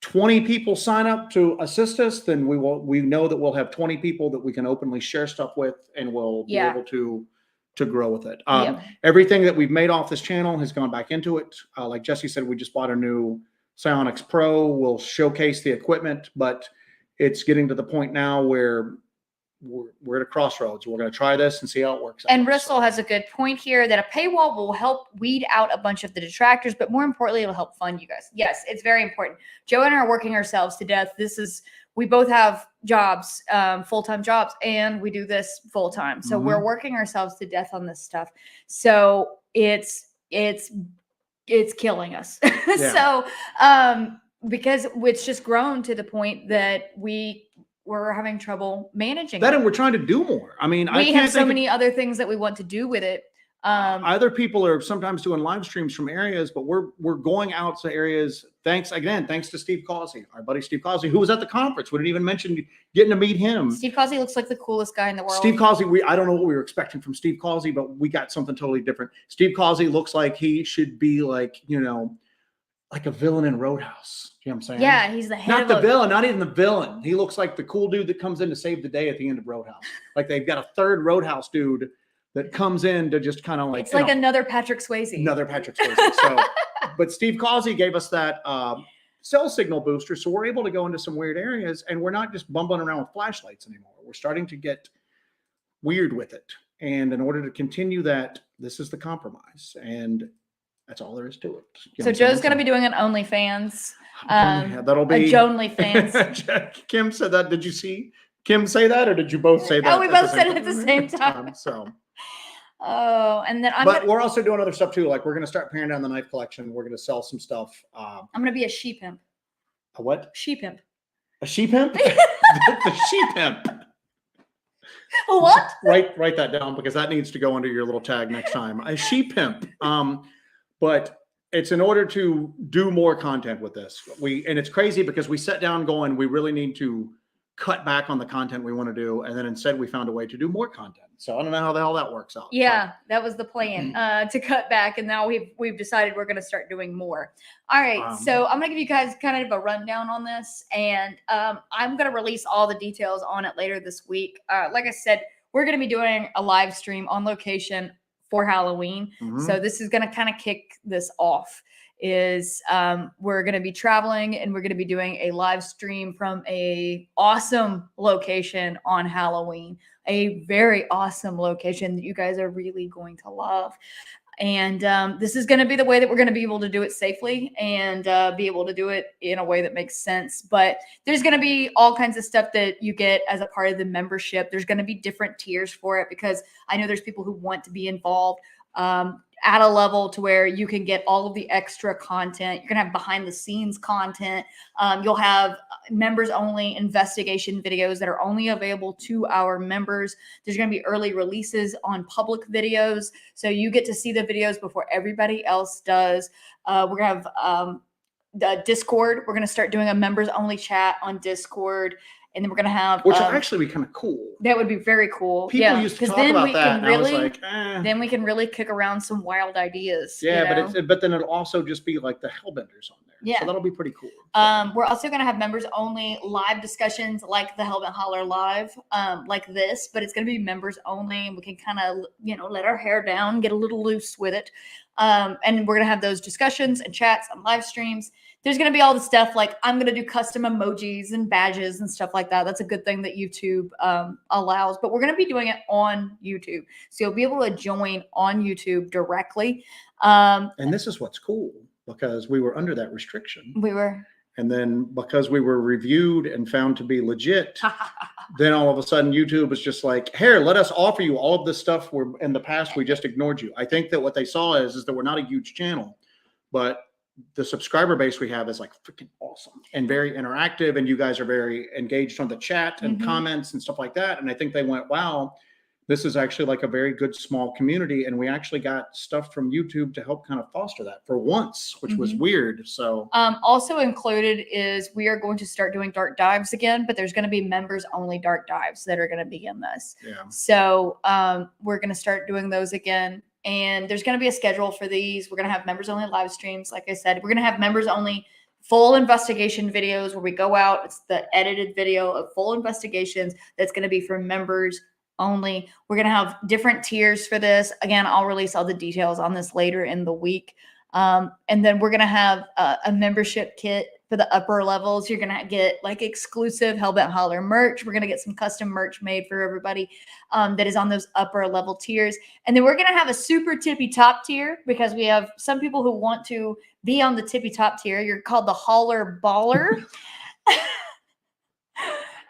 20 people sign up to assist us, then we know that we'll have 20 people that we can openly share stuff with, and we'll be able to grow with it. Everything that we've made off this channel has gone back into it. Like Jessi said, we just bought a new Psionics Pro. We'll showcase the equipment, but it's getting to the point now where we're at a crossroads. We're going to try this and see how it works out. And Bristol has a good point here that a paywall will help weed out a bunch of the detractors, but more importantly, it'll help fund you guys. Yes, it's very important. Joe and I are working ourselves to death. We both have jobs, full-time jobs, and we do this full-time. So we're working ourselves to death on this stuff. So it's killing us. So because it's just grown to the point that we're having trouble managing that, and we're trying to do more. I mean, we have so many other things that we want to do with it. Other people are sometimes doing live streams from areas, but we're going out to areas. Thanks to Steve Causey, our buddy Steve Causey, who was at the conference. We didn't even mention getting to meet him. Steve Causey looks like the coolest guy in the world. Steve Causey, I don't know what we were expecting from Steve Causey, but we got something totally different. Steve Causey looks like he should be like, like a villain in Roadhouse. You know what I'm saying? Yeah, he's the head not of the villain, not even the villain. He looks like the cool dude that comes in to save the day at the end of Roadhouse. Like they've got a third Roadhouse dude that comes in to just kind of like, it's like another Patrick Swayze. Another Patrick Swayze. So, but Steve Causey gave us that cell signal booster, so we're able to go into some weird areas, and we're not just bumbling around with flashlights anymore. We're starting to get weird with it, and in order to continue that, this is the compromise, and that's all there is to it. So Joe's going to be doing an OnlyFans. That'll be a JoeNlyFans. Kim said that. Did you see Kim say that, or did you both say that? Oh, we both said it at the same time. So. Oh, and then we're also doing other stuff too. Like we're going to start paring down the knife collection. We're going to sell some stuff. I'm going to be a sheep pimp. A what? Sheep pimp. A sheep pimp? The sheep pimp. A what? Write that down, because that needs to go under your little tag next time. A sheep pimp. But it's in order to do more content with this. And it's crazy because we sat down going, we really need to cut back on the content we want to do, and then instead we found a way to do more content. So I don't know how the hell that works out. Yeah, that was the plan, to cut back, and now we've decided we're going to start doing more. All right, so I'm going to give you guys kind of a rundown on this, and I'm going to release all the details on it later this week. Like I said, we're going to be doing a live stream on location for Halloween. So this is going to kind of kick this off. We're going to be traveling, and we're going to be doing a live stream from a awesome location on Halloween, a very awesome location that you guys are really going to love. And this is going to be the way that we're going to be able to do it safely and be able to do it in a way that makes sense. But there's going to be all kinds of stuff that you get as a part of the membership. There's going to be different tiers for it, because I know there's people who want to be involved at a level to where you can get all of the extra content. You're going to have behind the scenes content. You'll have members only investigation videos that are only available to our members. There's going to be early releases on public videos, so you get to see the videos before everybody else does. We're going to have the Discord. We're going to start doing a members only chat on Discord. And then we're going to have... Which would actually be kind of cool. That would be very cool. People used to talk about that, and I was like, Then we can really kick around some wild ideas. Yeah, but then it'll also just be like the Hellbenders on there. Yeah. So that'll be pretty cool. We're also going to have members only live discussions like the Hellbent Holler Live, like this, but it's going to be members only, and we can kind of, let our hair down, get a little loose with it. And we're going to have those discussions and chats on live streams. There's going to be all the stuff like I'm going to do custom emojis and badges and stuff like that. That's a good thing that YouTube allows, but we're going to be doing it on YouTube. So you'll be able to join on YouTube directly. And this is what's cool, because we were under that restriction. We were. And then because we were reviewed and found to be legit, then all of a sudden YouTube was just like, here, let us offer you all of this stuff where in the past we just ignored you. I think that what they saw is that we're not a huge channel, but the subscriber base we have is like freaking awesome and very interactive, and you guys are very engaged on the chat and comments and stuff like that. And I think they went, wow, this is actually like a very good small community, and we actually got stuff from YouTube to help kind of foster that for once, which was weird. So also included is we are going to start doing dark dives again, but there's going to be members only dark dives that are going to be in this. So we're going to start doing those again. And there's going to be a schedule for these. We're going to have members only live streams. Like I said, we're going to have members only full investigation videos where we go out. It's the edited video of full investigations. That's going to be for members only. We're going to have different tiers for this. Again, I'll release all the details on this later in the week. And then we're going to have a membership kit for the upper levels. You're going to get like exclusive Hellbent Holler merch. We're going to get some custom merch made for everybody that is on those upper level tiers. And then we're going to have a super tippy top tier, because we have some people who want to be on the tippy top tier. You're called the Holler Baller.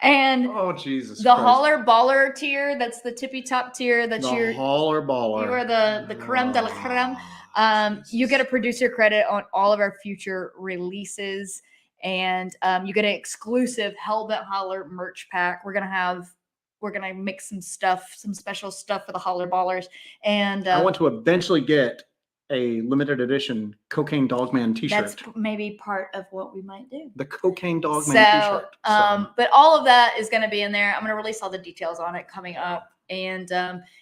And oh, Jesus the Christ. Holler Baller tier, that's the tippy top tier. That's your Holler Baller. You are the creme de la creme. You get a producer credit on all of our future releases, and you get an exclusive Hellbent Holler merch pack. We're going to have we're gonna mix some stuff, some special stuff for the holler ballers. And I want to eventually get a limited edition Cocaine Dogman t-shirt. that's maybe part of what we might do. The Cocaine Dogman So, t-shirt. but all of that is going to be in there. I'm going to release all the details on it coming up. And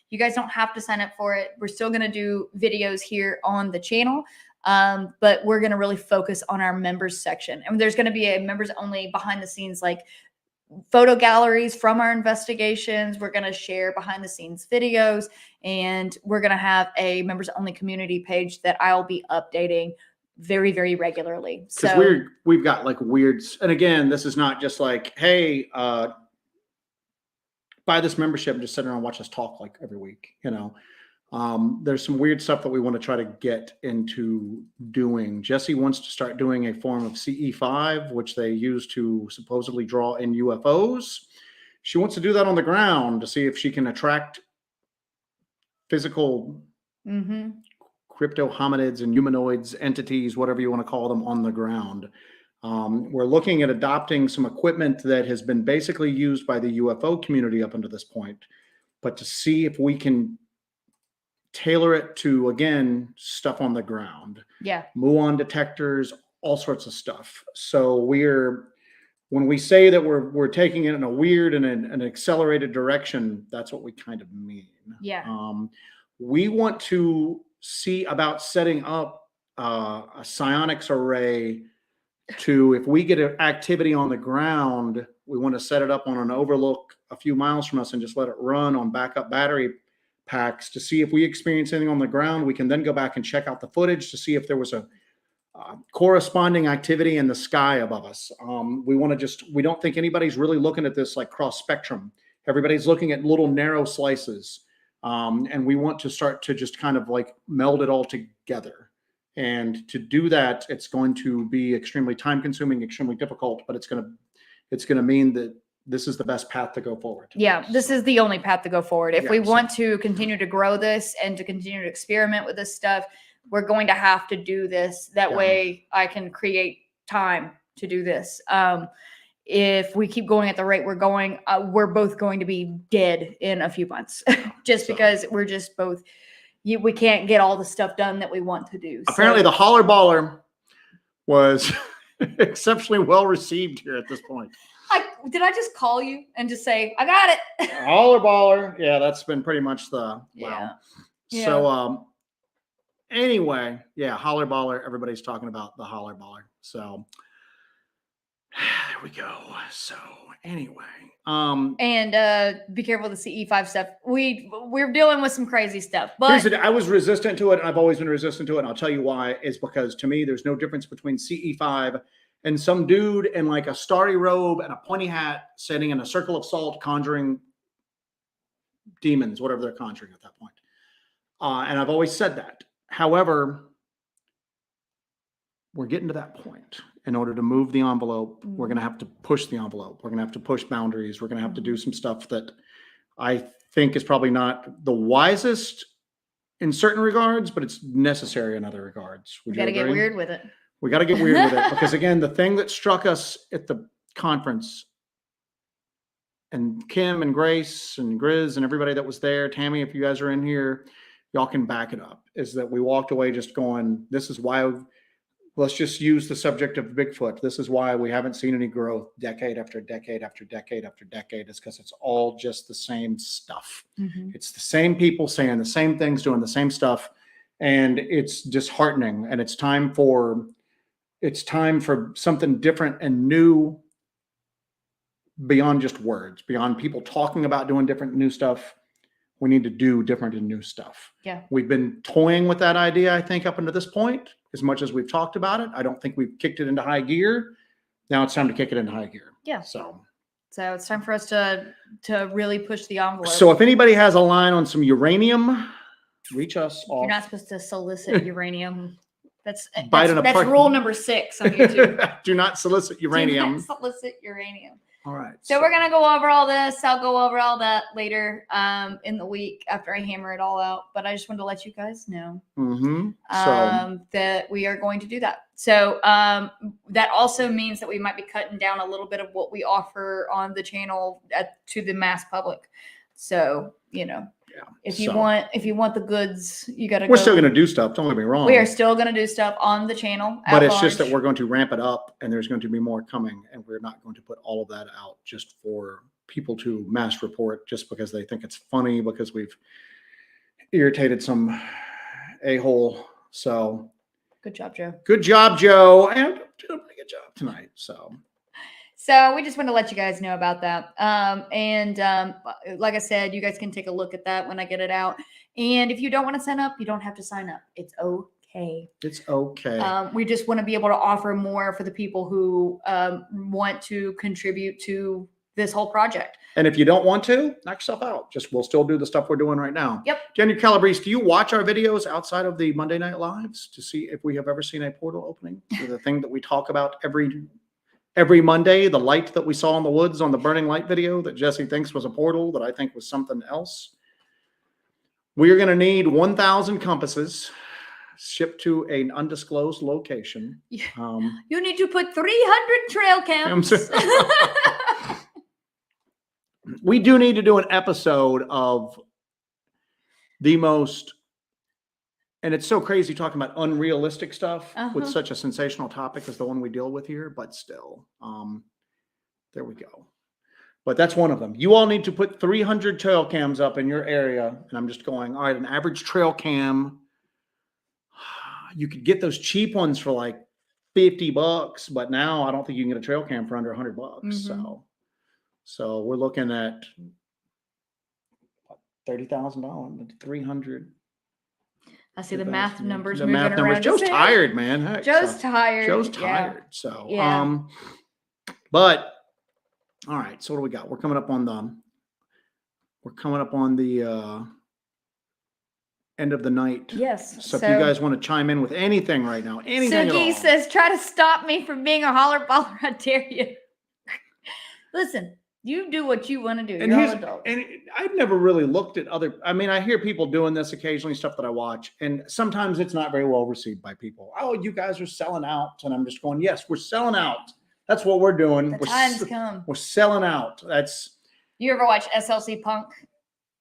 you guys don't have to sign up for it. We're still going to do videos here on the channel. But we're going to really focus on our members section. And there's going to be a members only behind the scenes, like photo galleries from our investigations. We're going to share behind the scenes videos, and we're going to have a members only community page that I'll be updating very, very regularly. So we've got like weird, and again, this is not just like, hey, buy this membership and just sit around and watch us talk like every week, you know. There's some weird stuff that we want to try to get into doing. Jessi wants to start doing a form of CE5, which they use to supposedly draw in UFOs. She wants to do that on the ground to see if she can attract physical crypto hominids and humanoids, entities, whatever you want to call them, on the ground. We're looking at adopting some equipment that has been basically used by the UFO community up until this point, but to see if we can tailor it to, again, stuff on the ground. Yeah. Muon detectors, all sorts of stuff. So when we say that we're taking it in a weird and an accelerated direction, that's what we kind of mean. Yeah. We want to see about setting up a psionics array to, if we get an activity on the ground, we want to set it up on an overlook a few miles from us and just let it run on backup battery packs to see if we experience anything on the ground. We can then go back and check out the footage to see if there was a corresponding activity in the sky above us. We don't think anybody's really looking at this like cross spectrum. Everybody's looking at little narrow slices. And we want to start to just kind of like meld it all together. And to do that, it's going to be extremely time consuming, extremely difficult, but it's going to mean that this is the best path to go forward. Yeah, this is the only path to go forward. If we want to continue to grow this and to continue to experiment with this stuff, we're going to have to do this. That way I can create time to do this. If we keep going at the rate we're going, we're both going to be dead in a few months just because we're just both, we can't get all the stuff done that we want to do. Apparently the holler baller was exceptionally well received here at this point. Did I just call you and just say, I got it? Holler baller. Yeah, that's been pretty much the, yeah. So, anyway, yeah, holler baller. Everybody's talking about the holler baller. So there we go. So anyway, and be careful with the CE5 stuff. We're dealing with some crazy stuff, but I was resistant to it, and I've always been resistant to it. And I'll tell you why, is because to me, there's no difference between CE5 and some dude in like a starry robe and a pointy hat sitting in a circle of salt conjuring demons, whatever they're conjuring at that point. And I've always said that. However, we're getting to that point. In order to move the envelope, we're going to have to push the envelope. We're going to have to push boundaries. We're going to have to do some stuff that I think is probably not the wisest in certain regards, but it's necessary in other regards. We got to get weird with it. We got to get weird with it because, again, the thing that struck us at the conference, and Kim and Grace and Grizz and everybody that was there, Tammy, if you guys are in here, y'all can back it up, is that we walked away just going, this is why, let's just use the subject of Bigfoot. This is why we haven't seen any growth decade after decade after decade after decade, is because it's all just the same stuff. It's the same people saying the same things, doing the same stuff. And it's disheartening. And it's time for something different and new beyond just words, beyond people talking about doing different new stuff. We need to do different and new stuff. Yeah. We've been toying with that idea, I think, up until this point, as much as we've talked about it. I don't think we've kicked it into high gear. Now it's time to kick it into high gear. Yeah. So it's time for us to really push the envelope. So if anybody has a line on some uranium, reach us. You're not supposed to solicit uranium. That's rule number 6 on YouTube. Do not solicit uranium. Do not solicit uranium. All right. So we're gonna go over all this. I'll go over all that later in the week after I hammer it all out. But I just wanted to let you guys know that we are going to do that. So that also means that we might be cutting down a little bit of what we offer on the channel to the mass public. So if you want the goods, you got to. We're still going to do stuff. Don't get me wrong. We are still going to do stuff on the channel, but it's just that we're going to ramp it up, and there's going to be more coming, and we're not going to put all of that out just for people to mass report just because they think it's funny because we've irritated some a-hole. So good job, Joe. Good job, Joe, and did a pretty good job tonight. So we just want to let you guys know about that. Like I said, you guys can take a look at that when I get it out. And if you don't want to sign up, you don't have to sign up. It's okay. It's okay. We just want to be able to offer more for the people who want to contribute to this whole project. And if you don't want to, knock yourself out. We'll still do the stuff we're doing right now. Yep. Jenny Calabrese, do you watch our videos outside of the Monday Night Lives to see if we have ever seen a portal opening? The thing that we talk about every Monday, the light that we saw in the woods on the burning light video that Jessi thinks was a portal that I think was something else. We are going to need 1,000 compasses shipped to an undisclosed location. You need to put 300 trail cams. We do need to do an episode of the most, and it's so crazy talking about unrealistic stuff with such a sensational topic as the one we deal with here, but still, there we go. But that's one of them. You all need to put 300 trail cams up in your area. And I'm just going, all right, an average trail cam, you could get those cheap ones for like $50, but now I don't think you can get a trail cam for under $100. Mm-hmm. So we're looking at $30,000, 300. I see the math numbers. Joe's tired, man. Heck, Joe's tired. Joe's tired. So, but all right. So what do we got? We're coming up on the end of the night. Yes. So if you guys want to chime in with anything right now, anything Sugi says, try to stop me from being a holler baller. I dare you. Listen. You do what you want to do. You're all adults. And I've never really looked at I hear people doing this occasionally, stuff that I watch, and sometimes it's not very well received by people. Oh, you guys are selling out. And I'm just going, yes, we're selling out. That's what we're doing. The time's come. We're selling out. You ever watch SLC Punk?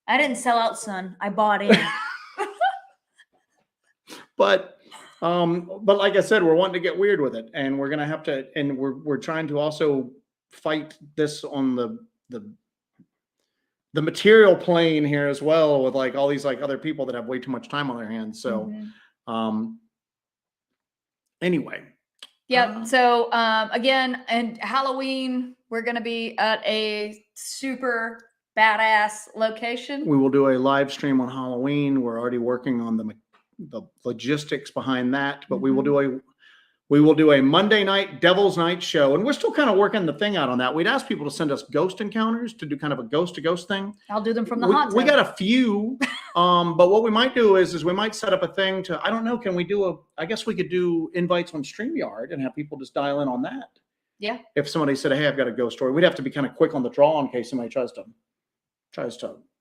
I didn't sell out, son. I bought in. But like I said, we're wanting to get weird with it, and we're going to have to, and we're trying to also fight this on the material plane here as well with like all these like other people that have way too much time on their hands. So anyway. Yep. So again, and Halloween, we're going to be at a super badass location. We will do a live stream on Halloween. We're already working on the logistics behind that, but we will do a Monday night Devil's Night show, and we're still kind of working the thing out on that. We'd ask people to send us ghost encounters to do kind of a ghost to ghost thing. I'll do them from the hot tub. We got a few, but what we might do is we might set up a thing to, I don't know, can we do I guess we could do invites on StreamYard and have people just dial in on that. Yeah. If somebody said, hey, I've got a ghost story, we'd have to be kind of quick on the draw in case somebody tries to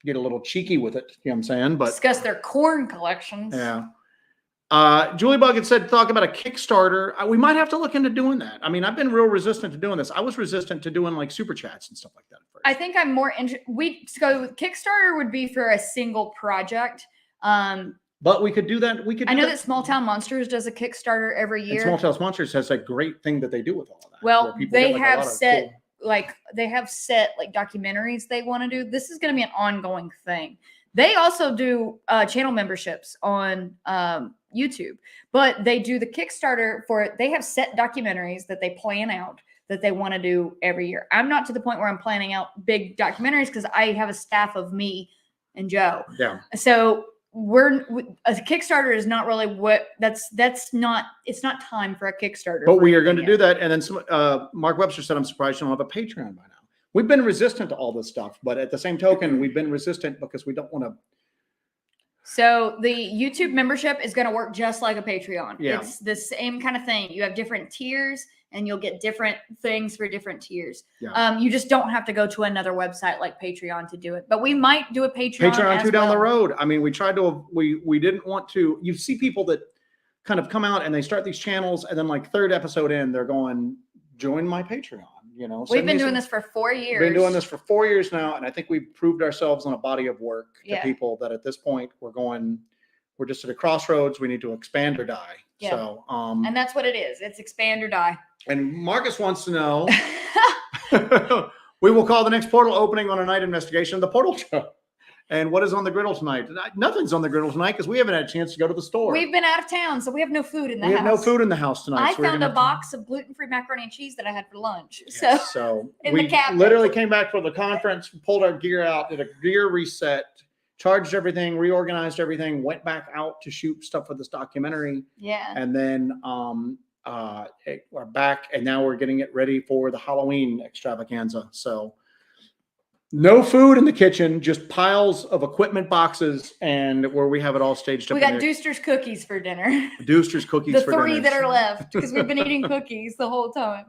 get a little cheeky with it. You know what I'm saying? But discuss their corn collections. Yeah. Julie Bug had said, talk about a Kickstarter. We might have to look into doing that. I mean, I've been real resistant to doing this. I was resistant to doing like super chats and stuff like that at first. I think I'm more interested. Kickstarter would be for a single project. But we could do that. I know that Small Town Monsters does a Kickstarter every year. And Small Town Monsters has a great thing that they do with all of that. Well, they have set documentaries they want to do. This is going to be an ongoing thing. They also do channel memberships on YouTube, but they do the Kickstarter for it. They have set documentaries that they plan out that they want to do every year. I'm not to the point where I'm planning out big documentaries because I have a staff of me and Joe. Yeah. So a Kickstarter is not really it's not time for a Kickstarter. But we are going to do that. And then Mark Webster said, I'm surprised you don't have a Patreon by now. We've been resistant to all this stuff, but at the same token, we've been resistant because we don't want to So the YouTube membership is going to work just like a Patreon. Yeah. It's the same kind of thing. You have different tiers and you'll get different things for different tiers. Yeah. You just don't have to go to another website like Patreon to do it. But we might do a Patreon too down the road. I mean, we tried to, we didn't want to, you see people that kind of come out and they start these channels and then like third episode in, they're going, join my Patreon. You know, we've been doing this for 4 years. Been doing this for 4 years now, and I think we've proved ourselves on a body of work to people that at this point we're just at a crossroads. We need to expand or die. Yeah. So, and that's what it is. It's expand or die. And Marcus wants to know, we will call the next portal opening on a night investigation, the portal show. And what is on the griddle tonight? Nothing's on the griddle tonight because we haven't had a chance to go to the store. We've been out of town, so we have no food in the house. We have no food in the house tonight. I found a box of gluten-free macaroni and cheese that I had for lunch. Yes, so we literally came back from the conference, pulled our gear out, did a gear reset, charged everything, reorganized everything, went back out to shoot stuff for this documentary. Yeah. And then we're back, and now we're getting it ready for the Halloween extravaganza. So no food in the kitchen, just piles of equipment boxes, and where we have it all staged up. We got Dooster's cookies for dinner. Dooster's cookies for dinner. The 3 that are left, because we've been eating cookies the whole time.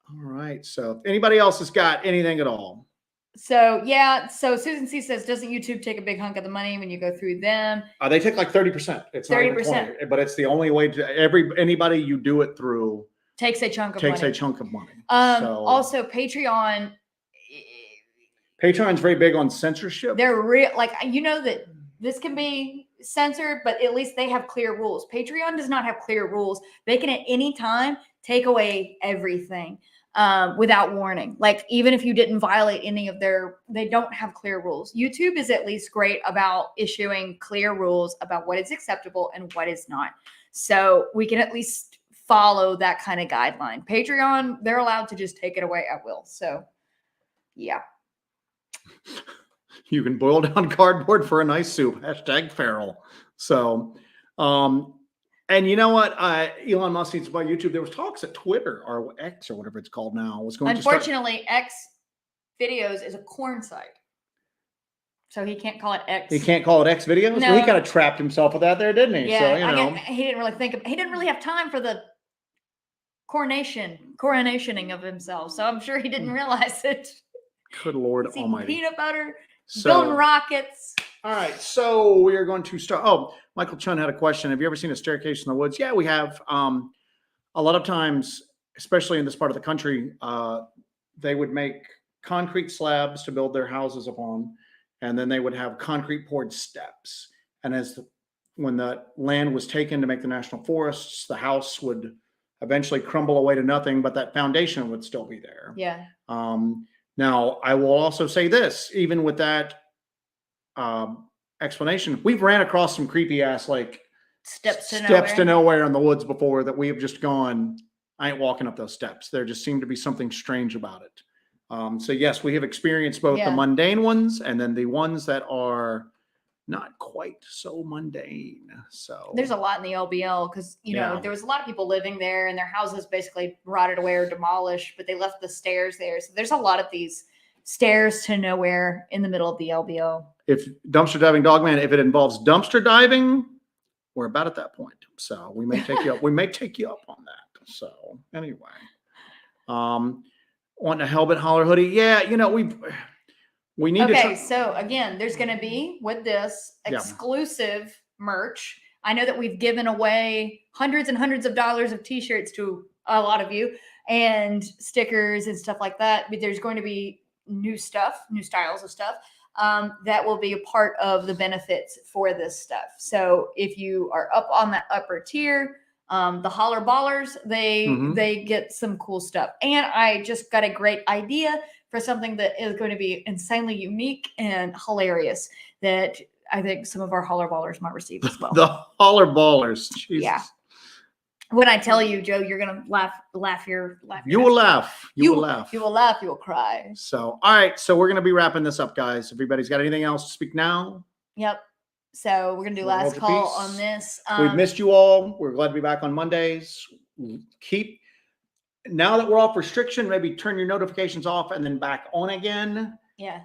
All right. So anybody else has got anything at all? So, yeah. So Susan C says, doesn't YouTube take a big hunk of the money when you go through them? They take like 30%. It's 30%. But it's the only way to anybody you do it through takes a chunk of money. Also, Patreon's very big on censorship. They're real, like, you know that this can be censored, but at least they have clear rules. Patreon does not have clear rules. They can at any time take away everything without warning. Like, even if you didn't violate any of they don't have clear rules. YouTube is at least great about issuing clear rules about what is acceptable and what is not. So we can at least follow that kind of guideline. Patreon, they're allowed to just take it away at will. So, yeah. You can boil down cardboard for a nice soup. #feral. So, and you know what? Elon Musk needs to buy YouTube. There was talks at Twitter or X or whatever it's called now. Was going Unfortunately, X videos is a corn site. So he can't call it X. He can't call it X videos? No. Well, he kind of trapped himself with that there, didn't he? Yeah, so, he didn't really have time for the coronationing of himself. So I'm sure he didn't realize it. Good Lord Almighty. Peanut butter, building rockets. All right, so we are going to start. Oh, Michael Chun had a question. Have you ever seen a staircase in the woods? Yeah, we have. A lot of times, especially in this part of the country, they would make concrete slabs to build their houses upon, and then they would have concrete poured steps. And when the land was taken to make the national forests, the house would eventually crumble away to nothing, but that foundation would still be there. Yeah. Now, I will also say this, even with that explanation, we've ran across some creepy ass like steps to nowhere in the woods before that we have just gone, I ain't walking up those steps. There just seemed to be something strange about it. So yes, we have experienced both the mundane ones and then the ones that are not quite so mundane. So there's a lot in the LBL because, you know, there was a lot of people living there and their houses basically rotted away or demolished, but they left the stairs there. So there's a lot of these stairs to nowhere in the middle of the LBL. If dumpster diving Dogman, if it involves dumpster diving, we're about at that point. So we may take you up. We may take you up on that. So anyway, wanting a Hellbent Holler hoodie. Yeah, you know, we need to. Okay, so again, there's going to be with this exclusive merch. I know that we've given away hundreds and hundreds of dollars of t-shirts to a lot of you and stickers and stuff like that. But there's going to be new stuff, new styles of stuff that will be a part of the benefits for this stuff. So if you are up on that upper tier, the Holler Ballers, they get some cool stuff. And I just got a great idea for something that is going to be insanely unique and hilarious that I think some of our Holler Ballers might receive as well. The Holler Ballers. Jesus. Yeah. When I tell you, Joe, you're going to laugh. You will laugh. You will laugh. You will laugh. You will cry. So, all right. So we're going to be wrapping this up, guys. Everybody's got anything else to speak now? Yep. So we're going to do last call on this. We've missed you all. We're glad to be back on Mondays. Now that we're off restriction, maybe turn your notifications off and then back on again. Yeah.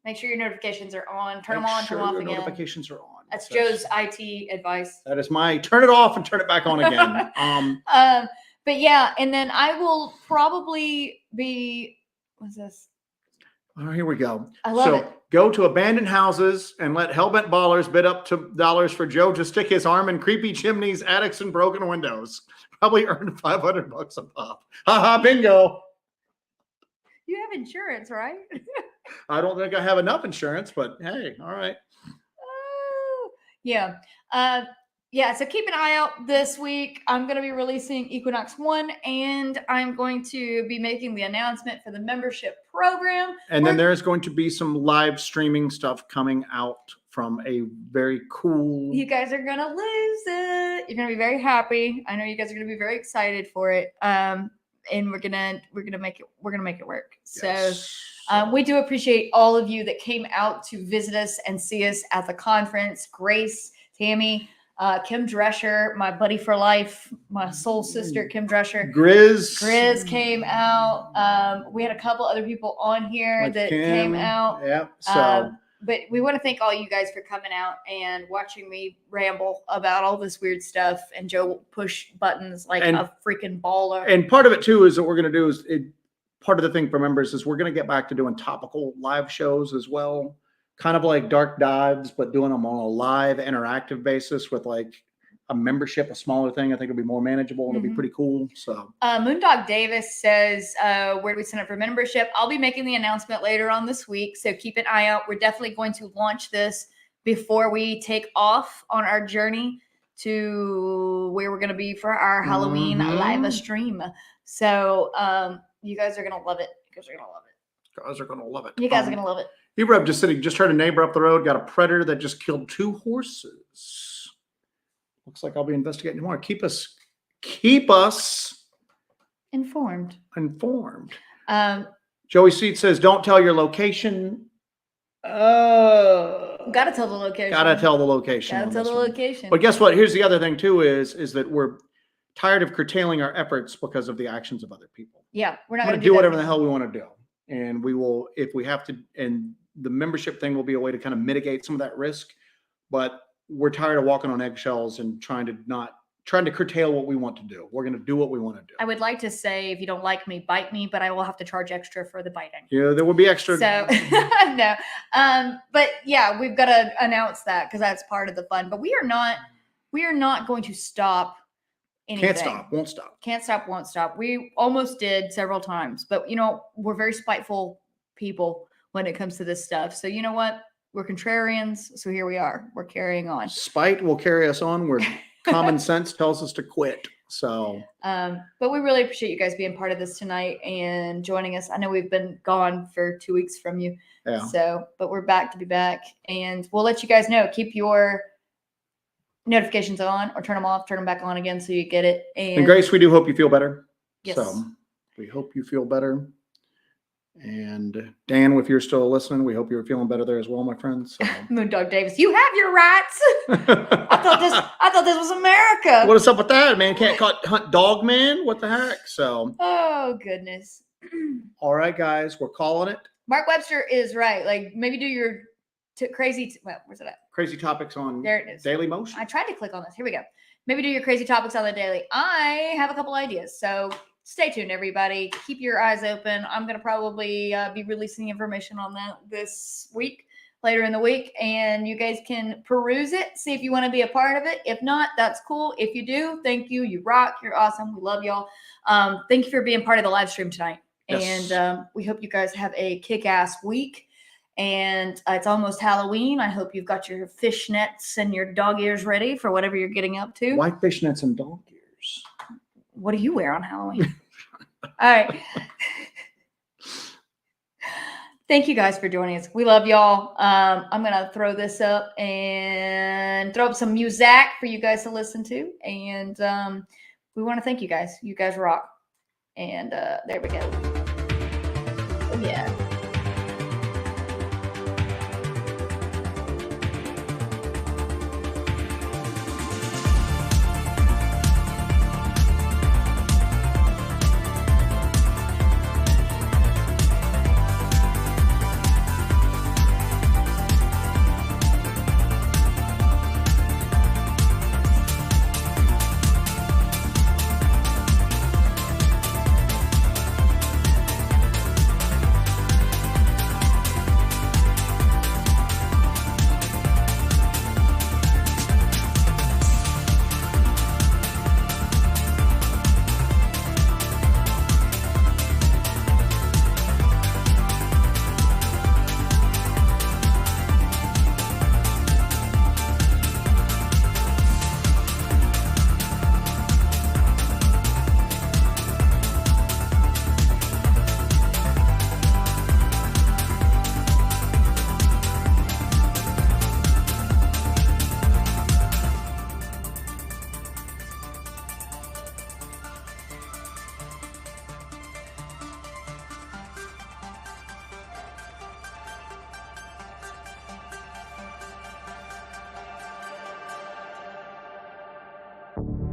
Make sure your notifications are on. Turn them Make on, sure turn them off your again. notifications are on. That's Joe's IT advice. That is my turn it off and turn it back on again. But yeah, and then I will probably be, what's this? Oh, here we go. I love it. Go to abandoned houses and let hellbent ballers bid up to dollars for Joe to stick his arm in creepy chimneys, attics, and broken windows. Probably earn $500 a pop. Haha, bingo. You have insurance, right? I don't think I have enough insurance, but hey, all right. Yeah. Yeah, so keep an eye out this week. I'm going to be releasing Equinox 1, and I'm going to be making the announcement for the membership program. And then there's going to be some live streaming stuff coming out from a very cool... You guys are going to lose it. You're going to be very happy. I know you guys are going to be very excited for it. And we're gonna make it work. Yes. So we do appreciate all of you that came out to visit us and see us at the conference. Grace, Tammy, Kim Drescher, my buddy for life, my soul sister, Kim Drescher. Grizz came out. We had a couple other people on here that came out. Yeah. So, but we want to thank all you guys for coming out and watching me ramble about all this weird stuff. And Joe push buttons like a freaking baller. And part of it too is that we're going to do is part of the thing for members is we're going to get back to doing topical live shows as well. Kind of like dark dives, but doing them on a live interactive basis with like a membership, a smaller thing. I think it'll be more manageable and it'll be pretty cool. So Moondog Davis says, where do we sign up for membership? I'll be making the announcement later on this week. So keep an eye out. We're definitely going to launch this before we take off on our journey to where we're going to be for our Halloween live stream. So you guys are going to love it. You guys are going to love it. Guys are going to love it. You guys are going to love it. Just heard a neighbor up the road got a predator that just killed 2 horses. Looks like I'll be investigating more. Keep us informed. Joey Seed says, "Don't tell your location." Gotta tell the location. Gotta tell the location. But guess what? Here's the other thing too: is that we're tired of curtailing our efforts because of the actions of other people. Yeah, we're not going to do whatever the hell we want to do, and we will if we have to. And the membership thing will be a way to kind of mitigate some of that risk, but we're tired of walking on eggshells and trying to curtail what we want to do. We're going to do what we want to do. I would like to say, if you don't like me, bite me, but I will have to charge extra for the biting. Yeah, there will be extra. So no, but yeah, we've got to announce that because that's part of the fun. But we are not going to stop anything. Can't stop, won't stop. We almost did several times, but we're very spiteful people when it comes to this stuff. So you know what? We're contrarians. So here we are. We're carrying on. Spite will carry us on. We're common sense tells us to quit. So, but we really appreciate you guys being part of this tonight and joining us. I know we've been gone for 2 weeks from you. Yeah. So, but we're back to be back, and we'll let you guys know. Keep your notifications on or turn them off, turn them back on again so you get it. And Grace, we do hope you feel better. Yes. So we hope you feel better. And Dan, if you're still listening, we hope you're feeling better there as well, my friends. So. Moondog Davis, you have your rights. I thought this was America. What is up with that, man? Can't hunt Dogman? What the heck? So. Oh goodness. All right, guys, we're calling it. Mark Webster is right. Like maybe do your crazy. Well, where's it at? Crazy topics on there it is. Daily Motion. I tried to click on this. Here we go. Maybe do your crazy topics on the daily. I have a couple ideas, so stay tuned, everybody. Keep your eyes open. I'm going to probably be releasing information on that this week, later in the week, and you guys can peruse it, see if you want to be a part of it. If not, that's cool. If you do, thank you. You rock. You're awesome. We love y'all. Thank you for being part of the live stream tonight. Yes. And we hope you guys have a kick-ass week. And it's almost Halloween. I hope you've got your fishnets and your dog ears ready for whatever you're getting up to. Why fishnets and dog ears? What do you wear on Halloween? All right. Thank you guys for joining us. We love y'all. I'm going to throw this up and throw up some music for you guys to listen to. And we want to thank you guys. You guys rock. And there we go. Oh, yeah. out.